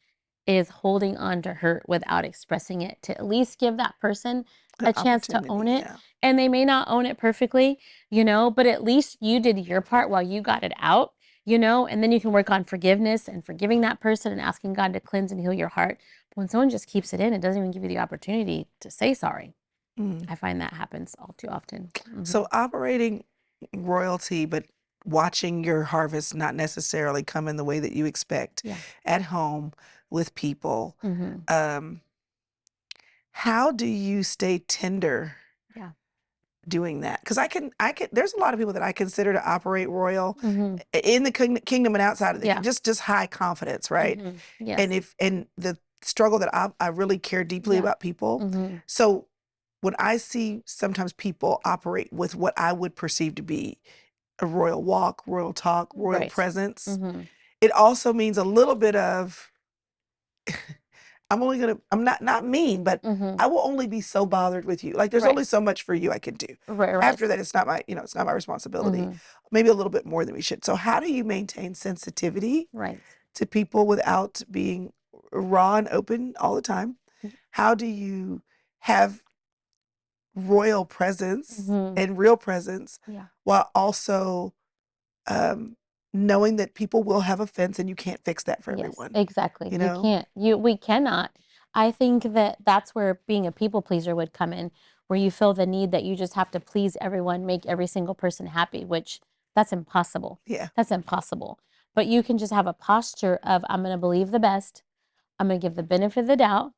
is holding on to hurt without expressing it, to at least give that person An a chance to own opportunity, it. yeah. And they may not own it perfectly, but at least you did your part while you got it out, and then you can work on forgiveness and forgiving that person and asking God to cleanse and heal your heart. But when someone just keeps it in, it doesn't even give you the opportunity to say sorry. Mm. I find that happens all too often. So operating royalty, but watching your harvest not necessarily come in the way that you expect Yeah. at home with people. Mm-hmm. How do you stay tender Yeah. doing that? Because there's a lot of people that I consider to operate royal Mm-hmm. in the kingdom and outside of the Yeah. just high confidence, right? Mm-hmm. Yes. And the struggle that I really care deeply Yeah. about people. Mm-hmm. So when I see sometimes people operate with what I would perceive to be a royal walk, royal talk, royal Right. presence, Mm-hmm. it also means a little bit of I'm not mean, but Mm-hmm. I will only be so bothered with you. Like there's Right. only so much for you I can do. Right. Right. After that, it's not it's not my responsibility. Mm-hmm. Maybe a little bit more than we should. So how do you maintain sensitivity Right. to people without being raw and open all the time? How do you have royal presence Mm-hmm. and real presence Yeah. while also um, knowing that people will have offense and you can't fix that for Yes, everyone, exactly. you You know? can't. We cannot. I think that that's where being a people pleaser would come in, where you feel the need that you just have to please everyone, make every single person happy, which that's impossible. Yeah. That's impossible. But you can just have a posture of, I'm going to believe the best. I'm going to give the benefit of the doubt.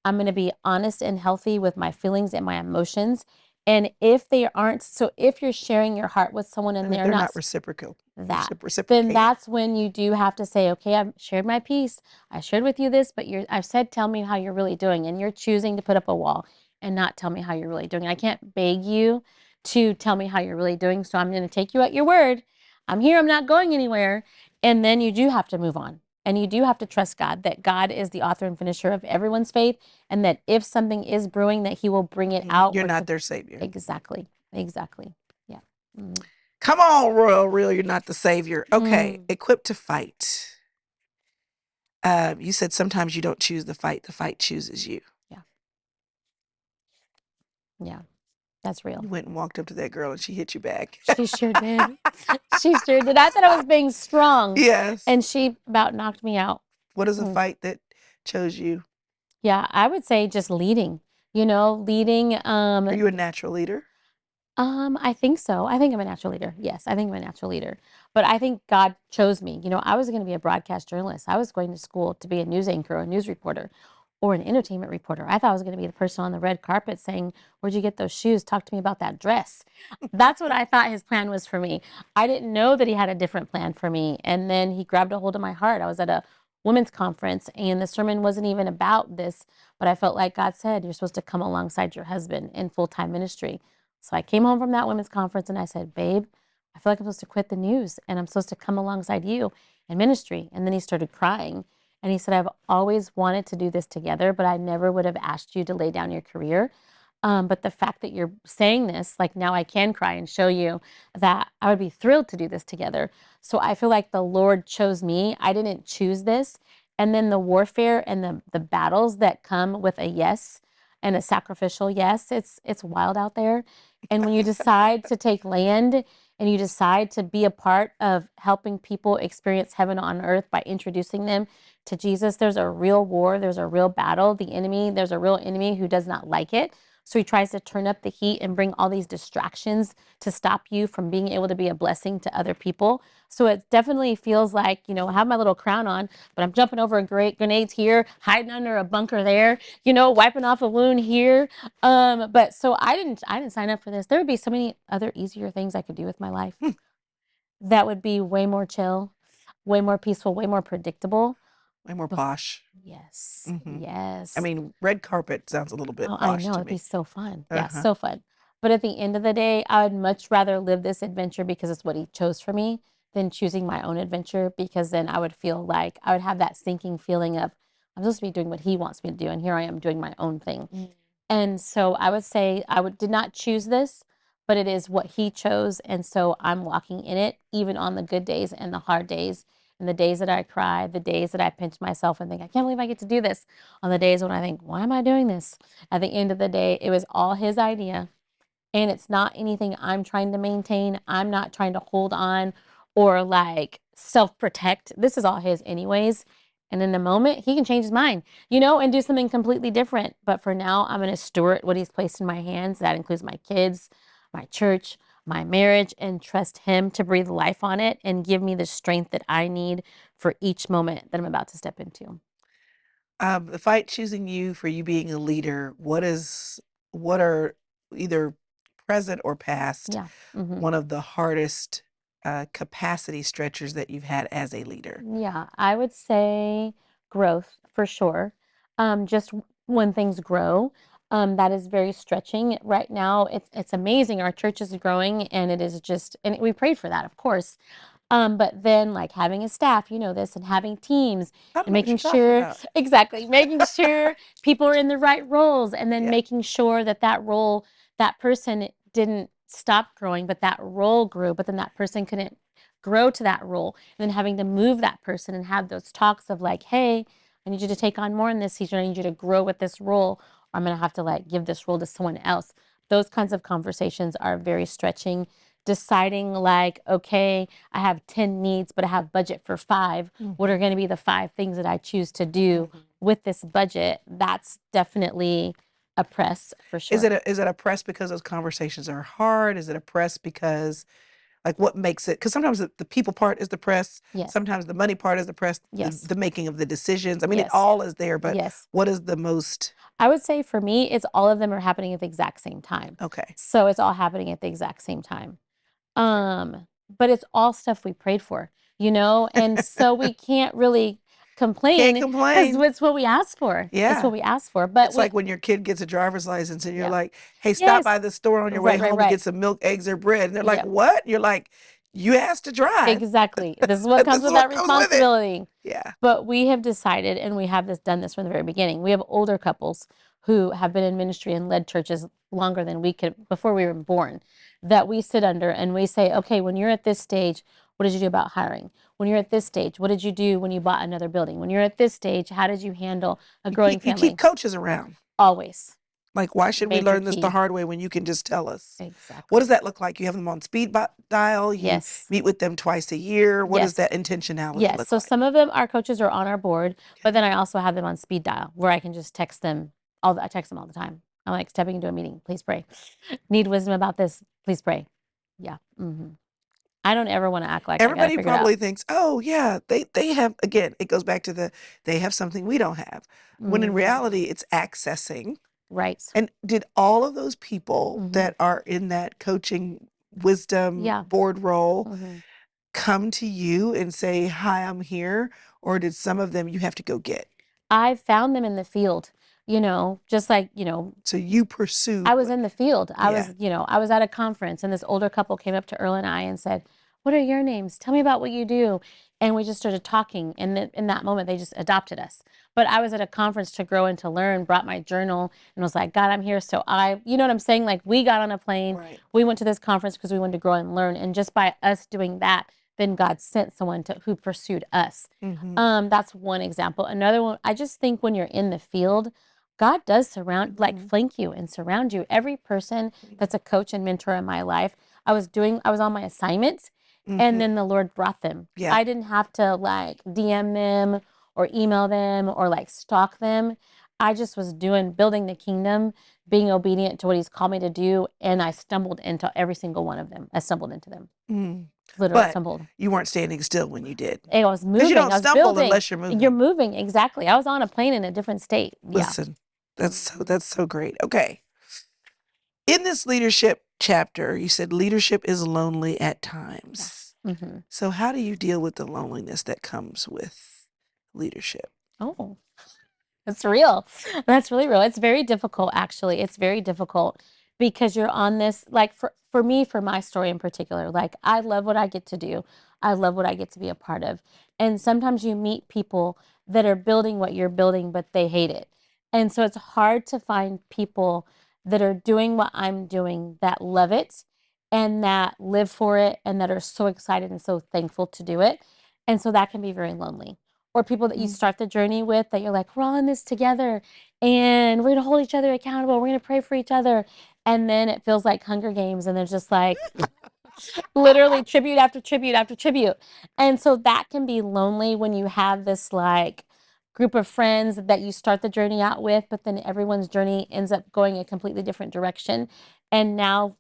I'm going to be honest and healthy with my feelings and my emotions. And if they aren't, so if you're sharing your heart with someone and And if they're they're not not reciprocal, that, then reciprocating. that's when you do have to say, okay, I've shared my piece. I shared with you this, but I've said, tell me how you're really doing. And you're choosing to put up a wall and not tell me how you're really doing. I can't beg you to tell me how you're really doing. So I'm going to take you at your word. I'm here. I'm not going anywhere. And then you do have to move on. And you do have to trust God, that God is the author and finisher of everyone's faith. And that if something is brewing, that he will bring it out. You're not their savior. Exactly. Exactly. Yeah. Mm-hmm. Come on, royal real, you're not the savior. Okay, Mm. equipped to fight. You said sometimes you don't choose the fight chooses you. Yeah. Yeah. That's real. You went and walked up to that girl and she hit you back. She sure did. She sure did. I thought I was being strong, Yes. and she about knocked me out. What is a Mm. fight that chose you? Yeah, I would say just leading. Leading. Are you a natural leader? I think so. I think I'm a natural leader. Yes, I think I'm a natural leader. But I think God chose me. I was going to be a broadcast journalist. I was going to school to be a news anchor, a news reporter, or an entertainment reporter. I thought I was going to be the person on the red carpet saying, "Where'd you get those shoes? Talk to me about that dress." That's what I thought his plan was for me. I didn't know that he had a different plan for me. And then he grabbed a hold of my heart. I was at a women's conference and the sermon wasn't even about this, but I felt like God said, "You're supposed to come alongside your husband in full-time ministry." So I came home from that women's conference and I said, "Babe, I feel like I'm supposed to quit the news and I'm supposed to come alongside you in ministry." And then he started crying and he said, "I've always wanted to do this together, but I never would have asked you to lay down your career. But the fact that you're saying this, like now I can cry and show you that I would be thrilled to do this together." So I feel like the Lord chose me. I didn't choose this. And then the warfare and the battles that come with a yes and a sacrificial yes, it's wild out there. And when you decide to take land and you decide to be a part of helping people experience heaven on earth by introducing them to Jesus, there's a real war, there's a real battle. There's a real enemy who does not like it. So he tries to turn up the heat and bring all these distractions to stop you from being able to be a blessing to other people. So it definitely feels like, I have my little crown on, but I'm jumping over grenades here, hiding under a bunker there, wiping off a wound here. But so I didn't sign up for this. There would be so many other easier things I could do with my life that would be way more chill, way more peaceful, way more predictable. Way more But posh. yes, I yes. mean, red carpet sounds a little bit Oh, I posh know. to It'd be me. so fun. Yeah, Uh-huh. so fun. But at the end of the day, I would much rather live this adventure because it's what he chose for me than choosing my own adventure, because then I would feel like I would have that sinking feeling of I'm supposed to be doing what he wants me to do, and here I am doing my own thing. And so I would say did not choose this, but it is what he chose. And so I'm walking in it, even on the good days and the hard days, and the days that I cry, the days that I pinch myself and think, I can't believe I get to do this. On the days when I think, why am I doing this? At the end of the day, it was all his idea. And it's not anything I'm trying to maintain. I'm not trying to hold on or like self protect. This is all his, anyways. And in the moment, he can change his mind, and do something completely different. But for now, I'm going to steward what he's placed in my hands. That includes my kids, my church, my marriage, and trust Him to breathe life on it and give me the strength that I need for each moment that I'm about to step into. If I choosing you for you being a leader, what are either present or past Yeah. Hmm. one of the hardest capacity stretchers that you've had as a leader? Yeah, I would say growth for sure. When things grow, that is very stretching. Right now, it's amazing. Our church is growing, and it is just, and we prayed for that, of course. But then like having a staff, you know this, and having teams I don't and know what making you're talking sure, about. exactly, making sure people are in the right roles, and then Yeah. making sure that that role, that person didn't stop growing, but that role grew, but then that person couldn't grow to that role. And then having to move that person and have those talks of like, hey, I need you to take on more in this season. I need you to grow with this role, or I'm going to have to like give this role to someone else. Those kinds of conversations are very stretching. Deciding like, okay, I have 10 needs, but I have budget for 5. What are Mhm. going to be the 5 things that I choose to do Mhm. with this budget? That's definitely a press for Is sure. it a press because those conversations are hard? Is it a press because like what makes it? Because sometimes the people part is the press, Yes. sometimes the money part is the press, Yes. the making of the decisions. I mean, it Yes. all is there, but Yes. what is the most I would say for me, it's all of them are happening at the exact same time. okay? So it's all happening at the exact same time. Okay. But it's all stuff we prayed for, you know? And so we can't really Can't complain because complain. it's what we asked for. It's Yeah. what we asked for. But It's we, like when your kid gets a driver's license and you're yeah. like, "Hey, stop Yes. by the store on your way Right, right, home and right. get some milk, eggs, or bread." And they're like, Yep. "What?" You're like, "You asked to drive. Exactly. This is what This comes is with that what comes with it." responsibility. Yeah. But we have decided, and we have done this from the very beginning. We have older couples who have been in ministry and led churches longer than we could before we were born, that we sit under and we say, okay, when you're at this stage, what did you do about hiring? When you're at this stage, what did you do when you bought another building? When you're at this stage, how did you handle a growing You keep family? coaches around. Always. Like, why should we Major learn this the key. hard way when you can just tell us? What does Exactly. that look like? You have them on speed dial, you Yes. meet with them twice a year. What does Yes. that intentionality Yes. look So like? some of them, our coaches are on our board, but Okay. then I also have them on speed dial where I can just text them I text them all the time. I'm like stepping into a meeting, please pray. Need wisdom about this, please pray. Yeah. I don't ever want to act like I got to Everybody figure it out. probably thinks, "Oh, yeah, they have," again, it goes back to they have something we don't have. When in Hmm. reality, it's accessing. Right. And did all of those people Hmm. that are in that coaching wisdom Yeah. board role Hmm. come to you and say, "Hi, I'm here," or did some of them you have to go get? I found them in the field, just like, So you pursued I was what in the field. yeah. I was at a conference and this older couple came up to Earl and I and said, "What are your names? Tell me about what you do." And we just started talking. And then in that moment, they just adopted us. But I was at a conference to grow and to learn, brought my journal and was like, God, I'm here. So you know what I'm saying? Like we got on a plane, Right. we went to this conference because we wanted to grow and learn. And just by us doing that, then God sent someone who pursued us. Mhm. That's one example. Another one, I just think when you're in the field, God does like Mhm. flank you and surround you. Every person that's a coach and mentor in my life, I was on my assignment and Mhm. then the Lord brought them. Yeah. I didn't have to like DM them or email them or like stalk them. I just was building the kingdom, being obedient to what He's called me to do. And I stumbled into every single one of them. I stumbled into them, Mm. literally But stumbled. you weren't standing still when you did. I was Because you moving, don't I was stumble building. unless you're You're moving. moving, exactly. I was on a plane in a different state. Yeah. Listen, that's so great. Okay. In this leadership chapter, you said leadership is lonely at Yeah. times. Hmm. So how do you deal with the loneliness that comes with leadership? Oh. That's real. That's really real. It's very difficult, actually. It's very difficult because you're on this, like for me, for my story in particular, like I love what I get to do. I love what I get to be a part of. And sometimes you meet people that are building what you're building, but they hate it. And so it's hard to find people that are doing what I'm doing that love it and that live for it and that are so excited and so thankful to do it. And so that can be very lonely, or people that you Mm. start the journey with that you're like, we're all in this together and we're going to hold each other accountable. We're going to pray for each other. And then it feels like Hunger Games and there's just like literally tribute after tribute after tribute. And so that can be lonely when you have this like group of friends that you start the journey out with, but then everyone's journey ends up going a completely different direction. And now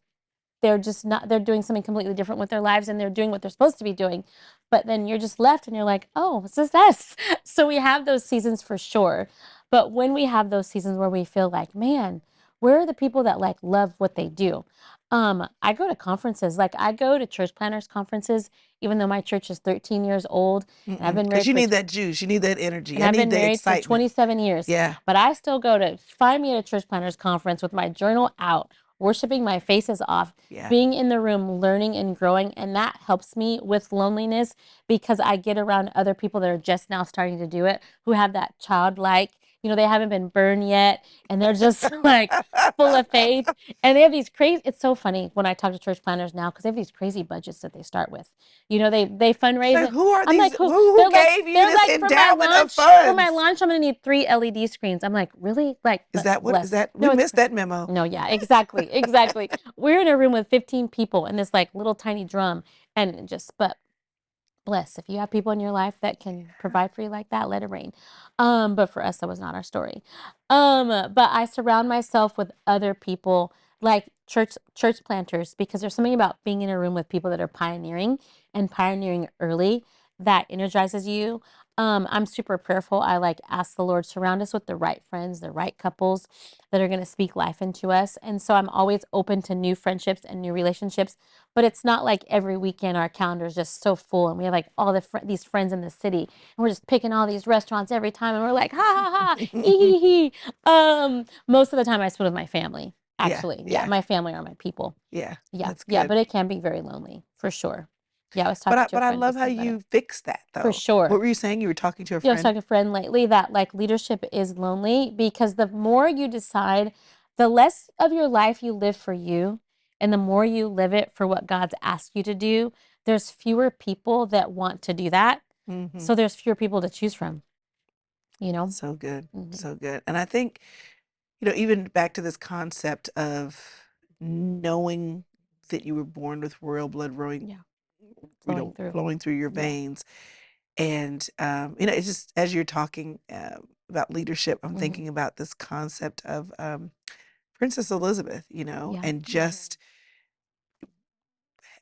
they're just not, they're doing something completely different with their lives and they're doing what they're supposed to be doing. But then you're just left and you're like, oh, what's this? So we have those seasons for sure. But when we have those seasons where we feel like, man, where are the people that like love what they do? I go to conferences, like I go to church planners conferences, even though my church is 13 years old and I've been Because married you for need that juice. You need that energy. and I I've need been the married for excitement. 27 years, Yeah. but I still go to find me at a church planners conference with my journal out, worshiping my faces off, Yeah. being in the room, learning and growing. And that helps me with loneliness because I get around other people that are just now starting to do it, who have that childlike, they haven't been burned yet. And they're just like full of faith. And they have these crazy, it's so funny when I talk to church planners now because they have these crazy budgets that they start with. They fundraise So it. who are I'm these? like, who? Who gave you They're this like, endowment of for my funds? lunch, I'm gonna need 3 LED screens. I'm like, really? Like, Is that what? Is bless. that? We No, it's missed that memo. no, yeah, exactly, exactly. We're in a room with 15 people and this like little tiny drum, and just, but bless, if you have people in your life that can provide for you like that, let it rain. But for us, that was not our story. But I surround myself with other people like church planters because there's something about being in a room with people that are pioneering and pioneering early that energizes you. I'm super prayerful. I like ask the Lord surround us with the right friends, the right couples that are going to speak life into us. And so I'm always open to new friendships and new relationships, but it's not like every weekend our calendar is just so full and we have like all these friends in the city and we're just picking all these restaurants every time and we're like ha ha ha hee hee hee. Most of the time I spend with my family. Yeah. Actually, yeah, Yeah. my family are my people. Yeah. Yeah, That's yeah, good. but it can be very lonely for sure. Yeah, I was But talking to a I friend love just how about it. you fix that For though. What sure. were you saying? You were talking to a Yeah, I was friend. talking to a friend lately that like leadership is lonely because the more you decide, the less of your life you live for you, and the more you live it for what God's asked you to do, there's fewer people that want to do that. Mm-hmm. So there's fewer people to choose from, you know? So good. Mhm. So good. And I think, even back to this concept of knowing that you were born with royal blood rolling, Yeah, flowing through. flowing through your Yeah. veins. And, it's just as you're talking about leadership, I'm Mhm. thinking about this concept of Princess Elizabeth, Yeah. and just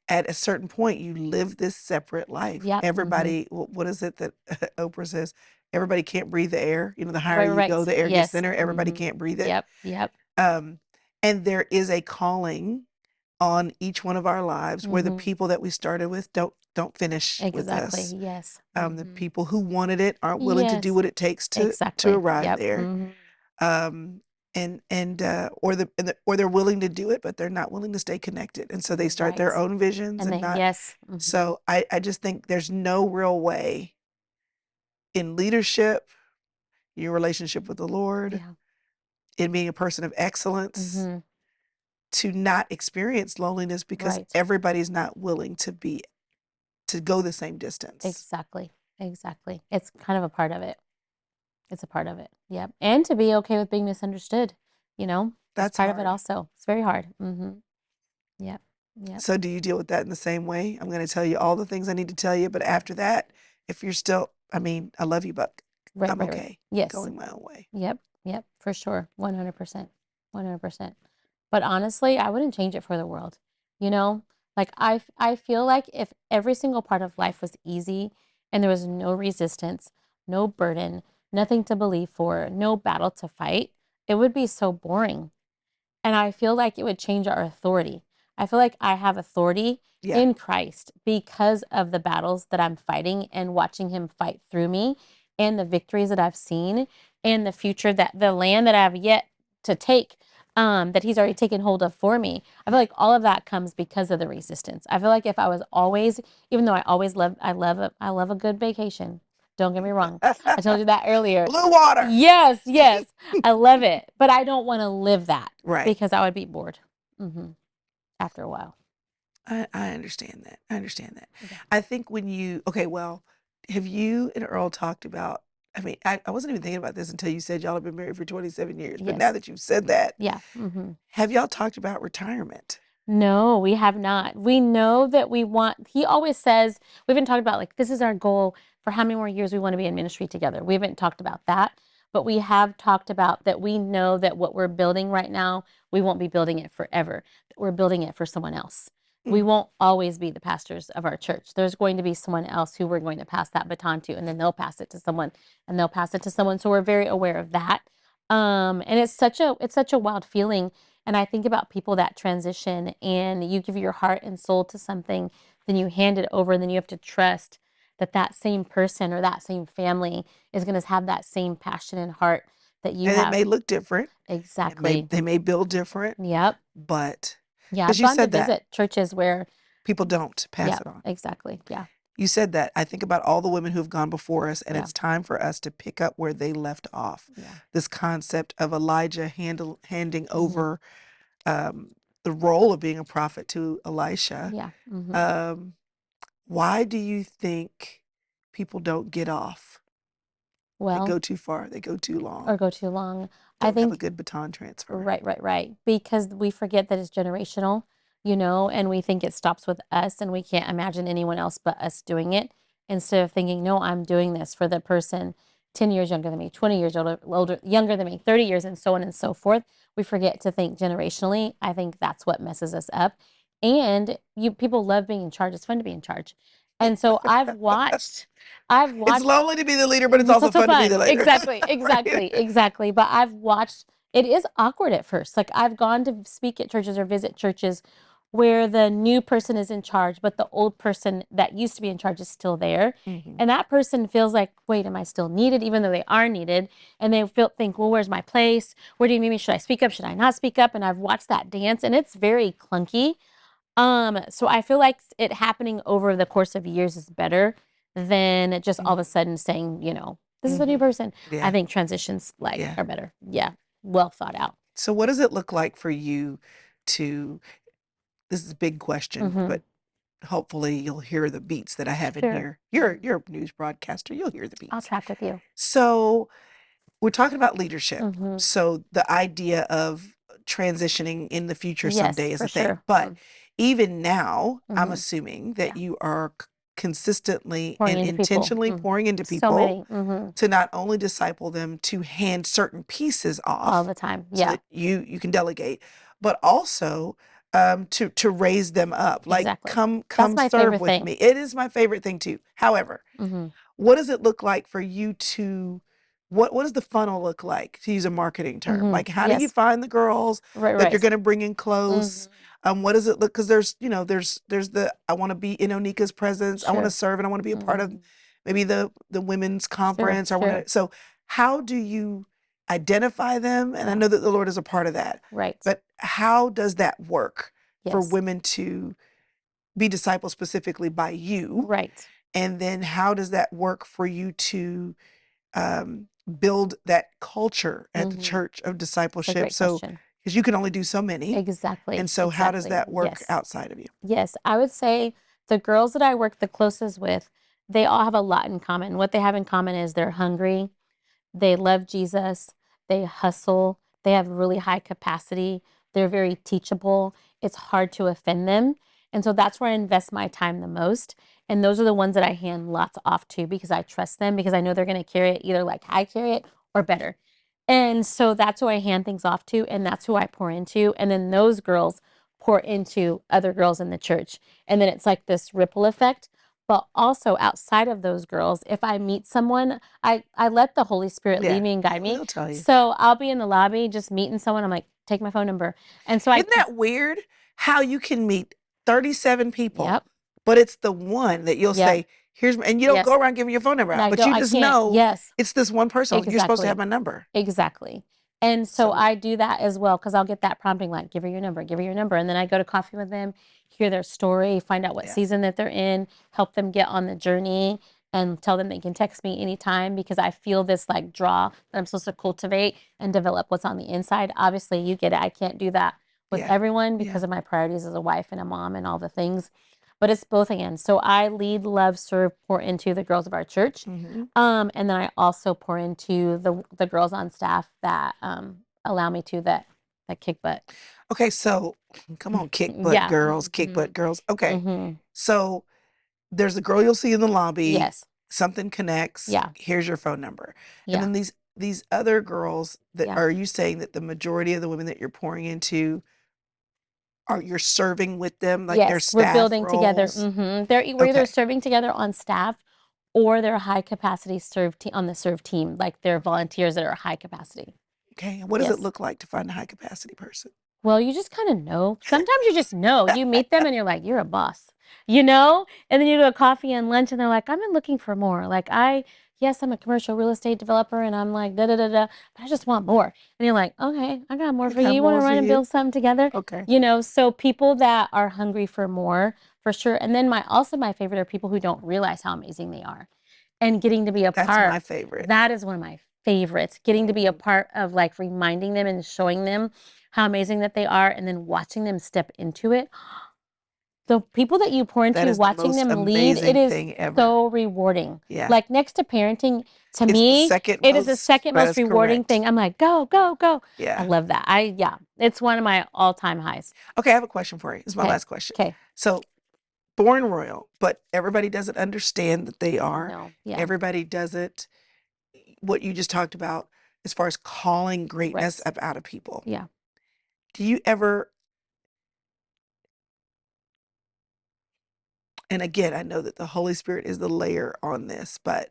at a certain point, you live this separate life. Yep. Everybody, what is it that Oprah says? Everybody can't breathe the air. The higher Right, you go, right. the air gets Yes. thinner. Everybody can't breathe it. Yep. Yep. Um, and there is a calling on each one of our lives where the people that we started with don't finish with Exactly. us. Yes. The people who wanted it aren't willing to do Yes. what it takes to Exactly. arrive Yep. there. Um, or they're willing to do it, but they're not willing to stay connected, and so they start their Right. own visions And and then not. yes. So I just think there's no real way in leadership, your relationship with the Lord, Yeah. in being a person of excellence, to not experience loneliness because Right. everybody's not willing to go the same distance. Exactly. Exactly. It's kind of a part of it. It's a part of it. Yep. And to be okay with being misunderstood, that's That's part of it hard. also. It's very hard. Yep. Yep. So do you deal with that in the same way? I'm going to tell you all the things I need to tell you, but after that, if you're still, I love you, but Right, I'm right, right. okay Yes. going my own way. Yep. Yep. For sure. 100%. 100%. But honestly, I wouldn't change it for the world. You know, like I feel like if every single part of life was easy and there was no resistance, no burden, nothing to believe for, no battle to fight, it would be so boring. And I feel like it would change our authority. I feel like I have authority Yeah. in Christ because of the battles that I'm fighting and watching him fight through me and the victories that I've seen and the future that the land that I have yet to take that he's already taken hold of for me. I feel like all of that comes because of the resistance. I feel like if I was always, even though I love a good vacation. Don't get me wrong. I told you that earlier. Blue water. Yes, yes. I love it. But I don't want to live that Right. because I would be bored after a while. I understand that. I understand that. Yeah. I think have you and Earl talked about, I wasn't even thinking about this until you said y'all have been married for 27 years, but now Yes. that you've said that, Yeah. have y'all talked about retirement? No, we have not. We know that he always says, we haven't talked about like, this is our goal for how many more years we want to be in ministry together. We haven't talked about that. but we have talked about that we know that what we're building right now, we won't be building it forever. We're building it for someone else. We Mm. won't always be the pastors of our church. There's going to be someone else who we're going to pass that baton to, and then they'll pass it to someone, and they'll pass it to someone. So we're very aware of that. And it's such a wild feeling. And I think about people that transition, and you give your heart and soul to something, then you hand it over, and then you have to trust that that same person or that same family is going to have that same passion and heart that you And it have. may look different. Exactly. They may build different, Yep. but Yeah, I've because you gone to said that visit churches where, people don't pass yep, it on. exactly. Yeah. You said that. I think about all the women who have gone before us, and Yeah. it's time for us to pick up where they left off. Yeah. This concept of Elijah handing Mhm. over the role of being a prophet to Elisha. Yeah. Mhm. Um, why do you think people don't get off? They Well, go too far. They go too or long. go too long. I Don't have a think good baton transfer. right. Because we forget that it's generational, and we think it stops with us, and we can't imagine anyone else but us doing it. Instead of thinking, no, I'm doing this for the person 10 years younger than me, 20 years older, younger than me, 30 years, and so on and so forth. We forget to think generationally. I think that's what messes us up. And people love being in charge. It's fun to be in charge. And so I've It's watched lonely to be the leader, but it's it's also also fun to be fun. the leader. Exactly, Right? exactly, exactly. But I've watched, it is awkward at first. Like, I've gone to speak at churches or visit churches where the new person is in charge, but the old person that used to be in charge is still there. Mhm. And that person feels like, wait, am I still needed? Even though they are needed. And they think, well, where's my place? Where do you need me? Should I speak up? Should I not speak up? And I've watched that dance, and it's very clunky. So I feel like it happening over the course of years is better than just all of a Mhm. sudden saying, this is a new Mhm. person. I Yeah. think transitions Yeah. are better. Yeah. Well thought out. So what does it look like for you to, this is a big question, Mm-hmm. but hopefully you'll hear the beats that I have in Sure. here. You're a news broadcaster, you'll hear the I'll beats. track with you. So we're talking about leadership. Mm-hmm. So the idea of transitioning in the future Yes, someday is for a thing. sure. But even now, I'm Mm-hmm. assuming Yeah. that you are consistently Pouring and into people. intentionally pouring into So people many. Mm-hmm. to not only disciple them, to hand certain pieces All off the time. so Yeah. that you can delegate, but also to raise them up. Like Exactly. That's come my serve favorite with thing. me. It is my favorite thing too. However, Mm-hmm. what does it look like for you to, what does the funnel look like, to use a marketing term? Mm-hmm. Like, how do you Yes. find the girls Right. that you're Right. going to bring in close? Mm-hmm. What does it look? Because there's the, I want to be in Oneka's presence. I want to Sure. serve, and I want to be a part of Mm-hmm. maybe the women's Sure. conference. I want Sure. to. So how do you identify them? And I Yeah. know that the Lord is a part of that, Right. but how does that work for Yes. women to be discipled specifically by you? Right. And then how does that work for you to build that culture at the Mm-hmm. church of It's a discipleship? great So, question. because you can only do so many. Exactly. And so, how does Exactly. that work Yes. outside of you? Yes. I would say the girls that I work the closest with, they all have a lot in common. What they have in common is they're hungry, they love Jesus, they hustle, they have really high capacity, they're very teachable. It's hard to offend them. And so that's where I invest my time the most. And those are the ones that I hand lots off to because I trust them, because I know they're going to carry it either like I carry it or better. And so that's who I hand things off to, and that's who I pour into. And then those girls pour into other girls in the church. And then it's like this ripple effect. But also outside of those girls, if I meet someone, I let the Holy Spirit Yeah, lead me and guide me. they'll tell you. So I'll be in the lobby just meeting someone. I'm like, take my phone number. And so Isn't that weird how you can meet 37 people, yep, but it's the one that you'll yep, say, here's, and you don't yes. go around giving your phone number And out, I but don't, you I just can't, know yes, it's this one person. You're supposed to have exactly. my number. Exactly. And so So, I do that as well because I'll get that prompting like, give her your number, give her your number. And then I go to coffee with them, hear their story, find out what yeah, season that they're in, help them get on the journey, and tell them they can text me anytime because I feel this like draw that I'm supposed to cultivate and develop what's on the inside. Obviously, you get it. I can't do that with yeah, everyone yeah. because of my priorities as a wife and a mom and all the things. But it's both again. So I lead, love, serve, pour into the girls of our church. Hmm. And then I also pour into the girls on staff that allow me to that kick butt. Okay, so come on, Yeah. kick Mm-hmm. butt girls. Okay, Mm-hmm. so there's a girl you'll see in the lobby, Yes. something connects, Yeah. here's your phone number. And Yeah. then these other girls that Yeah. are you saying that the majority of the women that you're pouring into you're serving with them, like their Yes, we're staff building together. roles? We're either Okay. serving together on staff or they're high capacity on the serve team, like they're volunteers that are high capacity. Okay. And what does it Yes. look like to find a high capacity person? Well, you just kind of know. Sometimes you just know. You meet them and you're like, you're a boss, you know? And then you go to coffee and lunch and they're like, I've been looking for more. Like, yes, I'm a commercial real estate developer and I'm like, da da da da, but I just want more. And you're like, okay, I got more I for you. got You want to more for run and you. build something together? Okay. So people that are hungry for more, for sure. And then my favorite are people who don't realize how amazing they are and getting to be a That's part. my favorite. That is one of my favorites. Getting to be a part of like reminding them and showing them how amazing that they are and then watching them step into it. The people that you pour That into, is the watching most them lead, it amazing is thing ever. so rewarding. Yeah. Like next to parenting, to It's the me, second it is the most, second that most is rewarding correct. thing. I'm like, go, go, go. I Yeah. love that. Yeah, it's one of my all-time highs. Okay, I have a question for you. It's my Okay. last question. Okay. So, born royal, but everybody doesn't understand that they are. No. Yeah. Everybody doesn't, what you just talked about as far as calling greatness Right. up out of people. Yeah. Do you ever, and again, I know that the Holy Spirit is the layer on this, but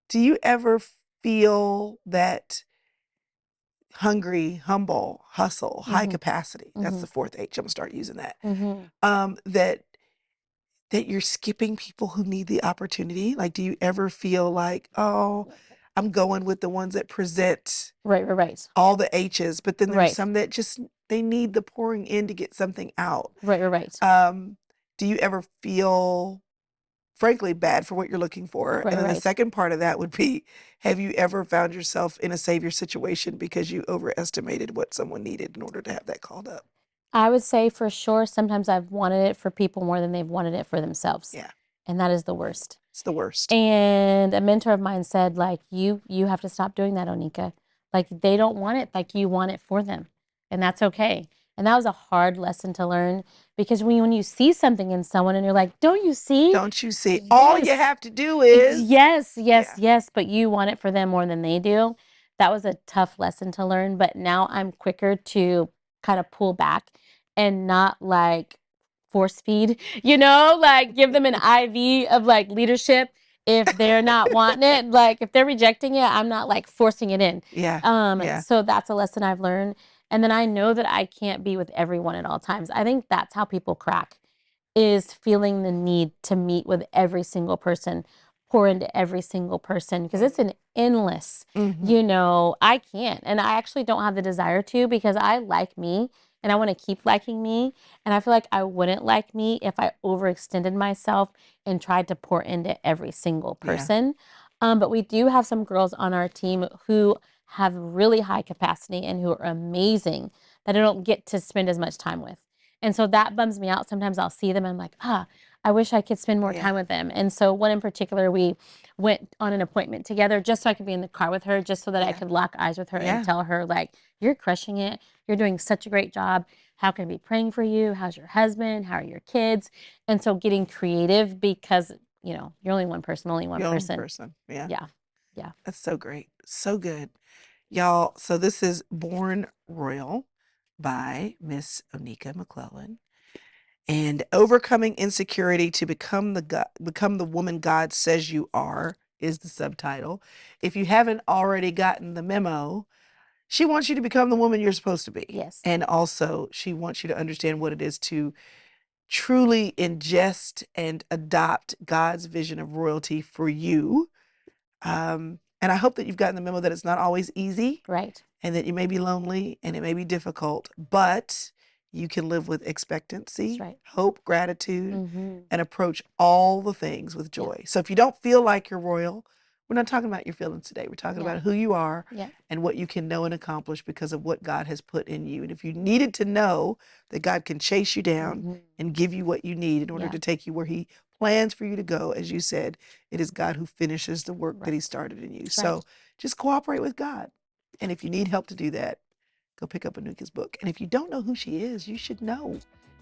do you ever feel that hungry, humble, hustle, high capacity? That's the fourth H. I'm gonna start using that. That you're skipping people who need the opportunity? Like, do you ever feel like, oh, I'm going with the ones that present Right. all the H's, but then there's Right. some that just they need the pouring in to get something out. Right. Do you ever feel frankly bad for what you're looking for? And then the Right. second part of that would be, have you ever found yourself in a savior situation because you overestimated what someone needed in order to have that called up? I would say for sure, sometimes I've wanted it for people more than they've wanted it for themselves. Yeah, And that is the worst. it's the worst. And a mentor of mine said, like, you have to stop doing that, Oneka. Like they don't want it like you want it for them. And that's okay. And that was a hard lesson to learn because when you see something in someone and you're like, don't you see? Don't you see? All you Yes. have to do is, Yes, but you want it for them more than they do. That was a tough lesson to learn, but now I'm quicker to kind of pull back and not like force feed, like give them an IV of like leadership if they're not wanting it. Like if they're rejecting it, I'm not like forcing it in. yeah. So that's a lesson I've learned. And then I know that I can't be with everyone at all times. I think that's how people crack is feeling the need to meet with every single person, pour into every single person because it's an endless, I can't. And I actually don't have the desire to because I like me and I want to keep liking me. And I feel like I wouldn't like me if I overextended myself and tried to pour into every single Yeah. person. But we do have some girls on our team who have really high capacity and who are amazing that I don't get to spend as much time with. And so that bums me out. Sometimes I'll see them and I'm like, I wish I could spend more Yeah. time with them. And so one in particular, we went on an appointment together just so I could be in the car with her, just so that I Yeah. could lock eyes with her Yeah. and tell her, like, you're crushing it. You're doing such a great job. How can I be praying for you? How's your husband? How are your kids? And so getting creative because, you're only one person, only one Your own person. person. Yeah. Yeah. That's so great. So good. Y'all, so this is Born Royal by Miss Oneka McClellan. And Overcoming Insecurity to become the woman God says you are is the subtitle. If you haven't already gotten the memo, she wants you to become the woman you're supposed to be. Yes. And also she wants you to understand what it is to truly ingest and adopt God's vision of royalty for you. And I hope that you've gotten the memo that it's not always easy. Right. And that you may be lonely and it may be difficult, but you can live with expectancy, right. hope, gratitude, and approach all the things with joy. So if you don't feel like you're royal, we're not talking about your feelings today. We're talking about who you are and what you can know and accomplish because of what God has put in you. And if you needed to know that God can chase you down and give you what you need in order to take you where he plans for you to go, as you said, it is God who finishes the work that he started in you. So just cooperate with God. And if you need help to do that, go pick up Oneka's book. And if you don't know who she is, you should know.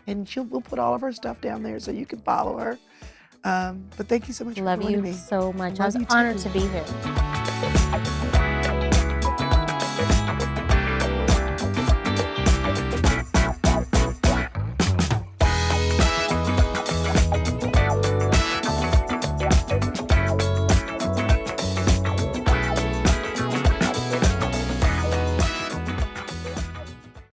And we'll put all of her stuff down there so you can follow her. But thank you so much for joining me. Love you so much. I Love was you honored too. to be here.